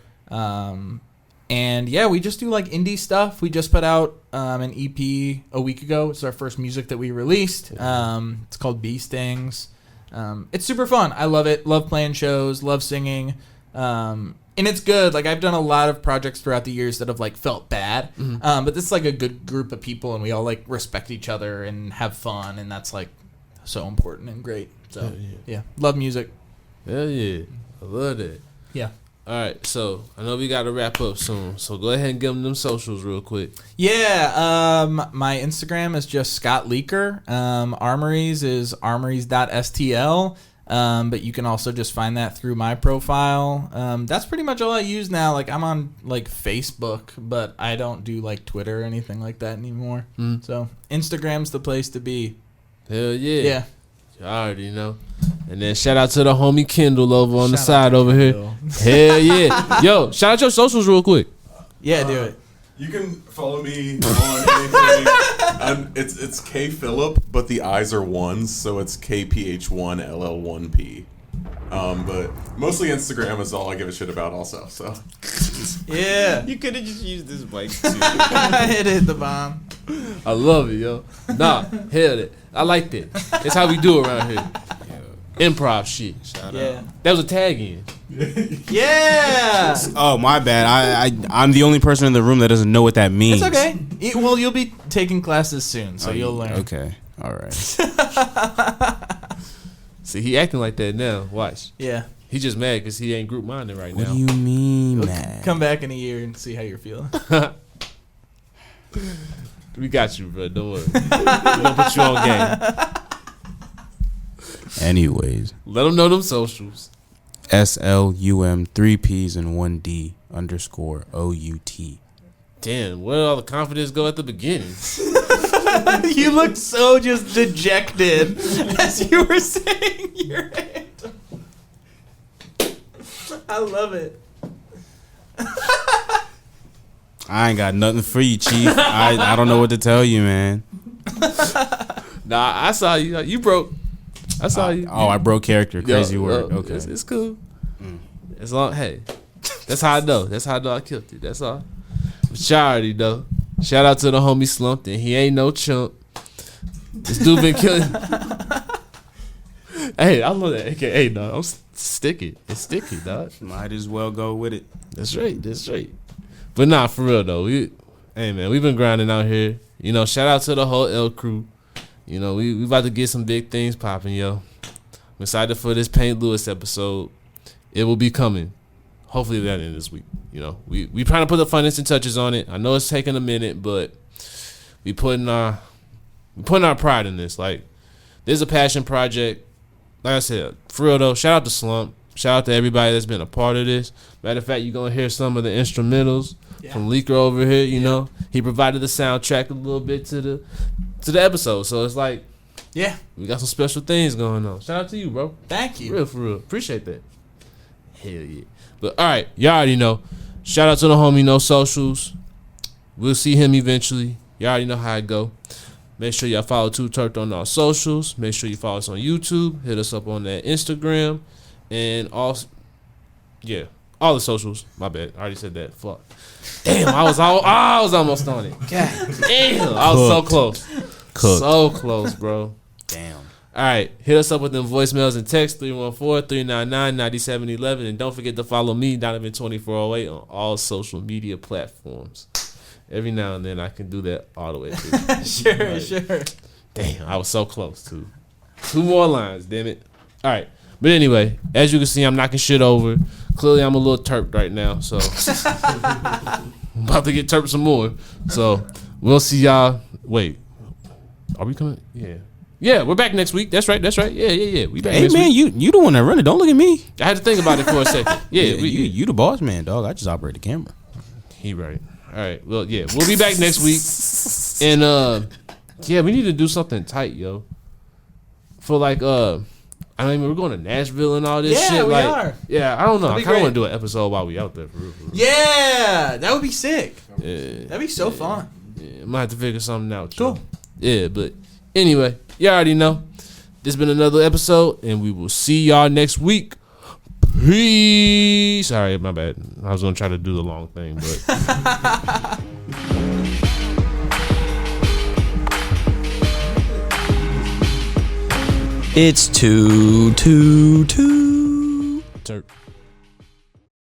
And yeah, we just do like indie stuff. We just put out an EP a week ago. It's our first music that we released. It's called Bee Stings. It's super fun. I love it. Love playing shows. Love singing. And it's good. Like I've done a lot of projects throughout the years that have like felt bad. But this is like a good group of people, and we all like respect each other and have fun, and that's like so important and great. So yeah, love music. Hell yeah. I love that. Yeah. All right, so I know we got to wrap up soon, so go ahead and give them socials real quick. Yeah, my Instagram is just Scott Leeker. Armories is armories.stl, but you can also just find that through my profile. That's pretty much all I use now. Like I'm on like Facebook, but I don't do like Twitter or anything like that anymore. So Instagram's the place to be. Hell yeah. Yeah. You already know. And then shout out to the homie Kendall over on the Shout out side to over Kendall. here. Hell yeah. Yo, shout out your socials real quick. Yeah, do it. You can follow me on anything. It's K Phillip, but the I's are ones, so it's KPH1LL1P. But mostly Instagram is all I give a shit about also. So Yeah. You could have just used this mic too. It hit the bomb. I love it, yo. Nah, hell it. I like that. It's how we do around here. Improv shit. Shout Yeah. out. That was a tag in. Yeah. Oh, my bad. I'm the only person in the room that doesn't know what that means. It's okay. Well, you'll be taking classes soon, so you'll learn. Okay. All right. See, he acting like that now. Watch. Yeah. He just mad because he ain't group minded right What now. do you mean, man? Come back in a year and see how you're feeling. We got you, bro. Don't worry. We're gonna put you on game. Anyways, Let them know them socials. SLUM 3 P's and 1D _OUT. Damn, where did all the confidence go at the beginning? You looked so just dejected as you were saying your handle. I love it. I ain't got nothing for you, Chief. I don't know what to tell you, man. Nah, I saw you. You broke. I saw you. Oh, I broke character. Crazy Yo, word. yo, Okay. It's cool. As long, hey, that's how I know. That's how I know I killed you. That's all. But y'all already know. Shout out to the homie Slumpppd, and he ain't no chump. This dude been killing. Hey, I love that. AKA, dog. I'm sticky. It's sticky, dog. Might as well go with it. That's right. That's right. But nah, for real though. Hey man, we've been grinding out here. You know, shout out to the whole L crew. You know, we about to get some big things popping, yo. I'm excited for this Paint Lewis episode. It will be coming. Hopefully that in this week. You know, we trying to put the finishing touches on it. I know it's taking a minute, but we putting our pride in this. Like, there's a passion project. Like I said, for real though, shout out to Slump. Shout out to everybody that's been a part of this. Matter of fact, you're going to hear some of the instrumentals from Leeker over here, you know. He provided the soundtrack a little bit to the episode. So it's like, Yeah. we got some special things going on. Shout out to you, bro. Thank you. For real. Appreciate that. Hell yeah. But all right, y'all already know. Shout out to the homie No Socials. We'll see him eventually. Y'all already know how it go. Make sure y'all follow Too T3rpd on our socials. Make sure you follow us on YouTube. Hit us up on that Instagram. And also, yeah, all the socials. My bad. I already said that. Fuck. Damn, I was almost on it. God damn. I was so close. So close, bro. Damn. All right, hit us up with them voicemails and text 314-399-9711, and don't forget to follow me, Donovan 2408, on all social media platforms. Every now and then I can do that all the way through. Sure. Damn, I was so close to 2 more lines. Damn it. All right, but anyway, as you can see, I'm knocking shit over, clearly I'm a little terped right now, so I'm about to get terped some more. So we'll see y'all. Wait, are we coming? Yeah, we're back next week. That's right. Yeah. We back Hey next man, week. you the one that run it. Don't look at me. I had to think about it for a second. Yeah, you the boss man, dog. I just operate the camera. He right. All right. Well, yeah, we'll be back next week, and yeah, we need to do something tight, yo. For like I mean, we're going to Nashville and all this shit. Yeah, we like, are. Yeah, I don't know. That'd I be kind of great. want to do an episode while we out there. For real. Yeah, that would be sick. Yeah, That'd be so fun. I might have to figure something out. Cool. Yeah, but anyway, you already know. This has been another episode, and we will see y'all next week. Peace. Sorry, my bad. I was gonna try to do the long thing, but. It's 2 2 2. Turp.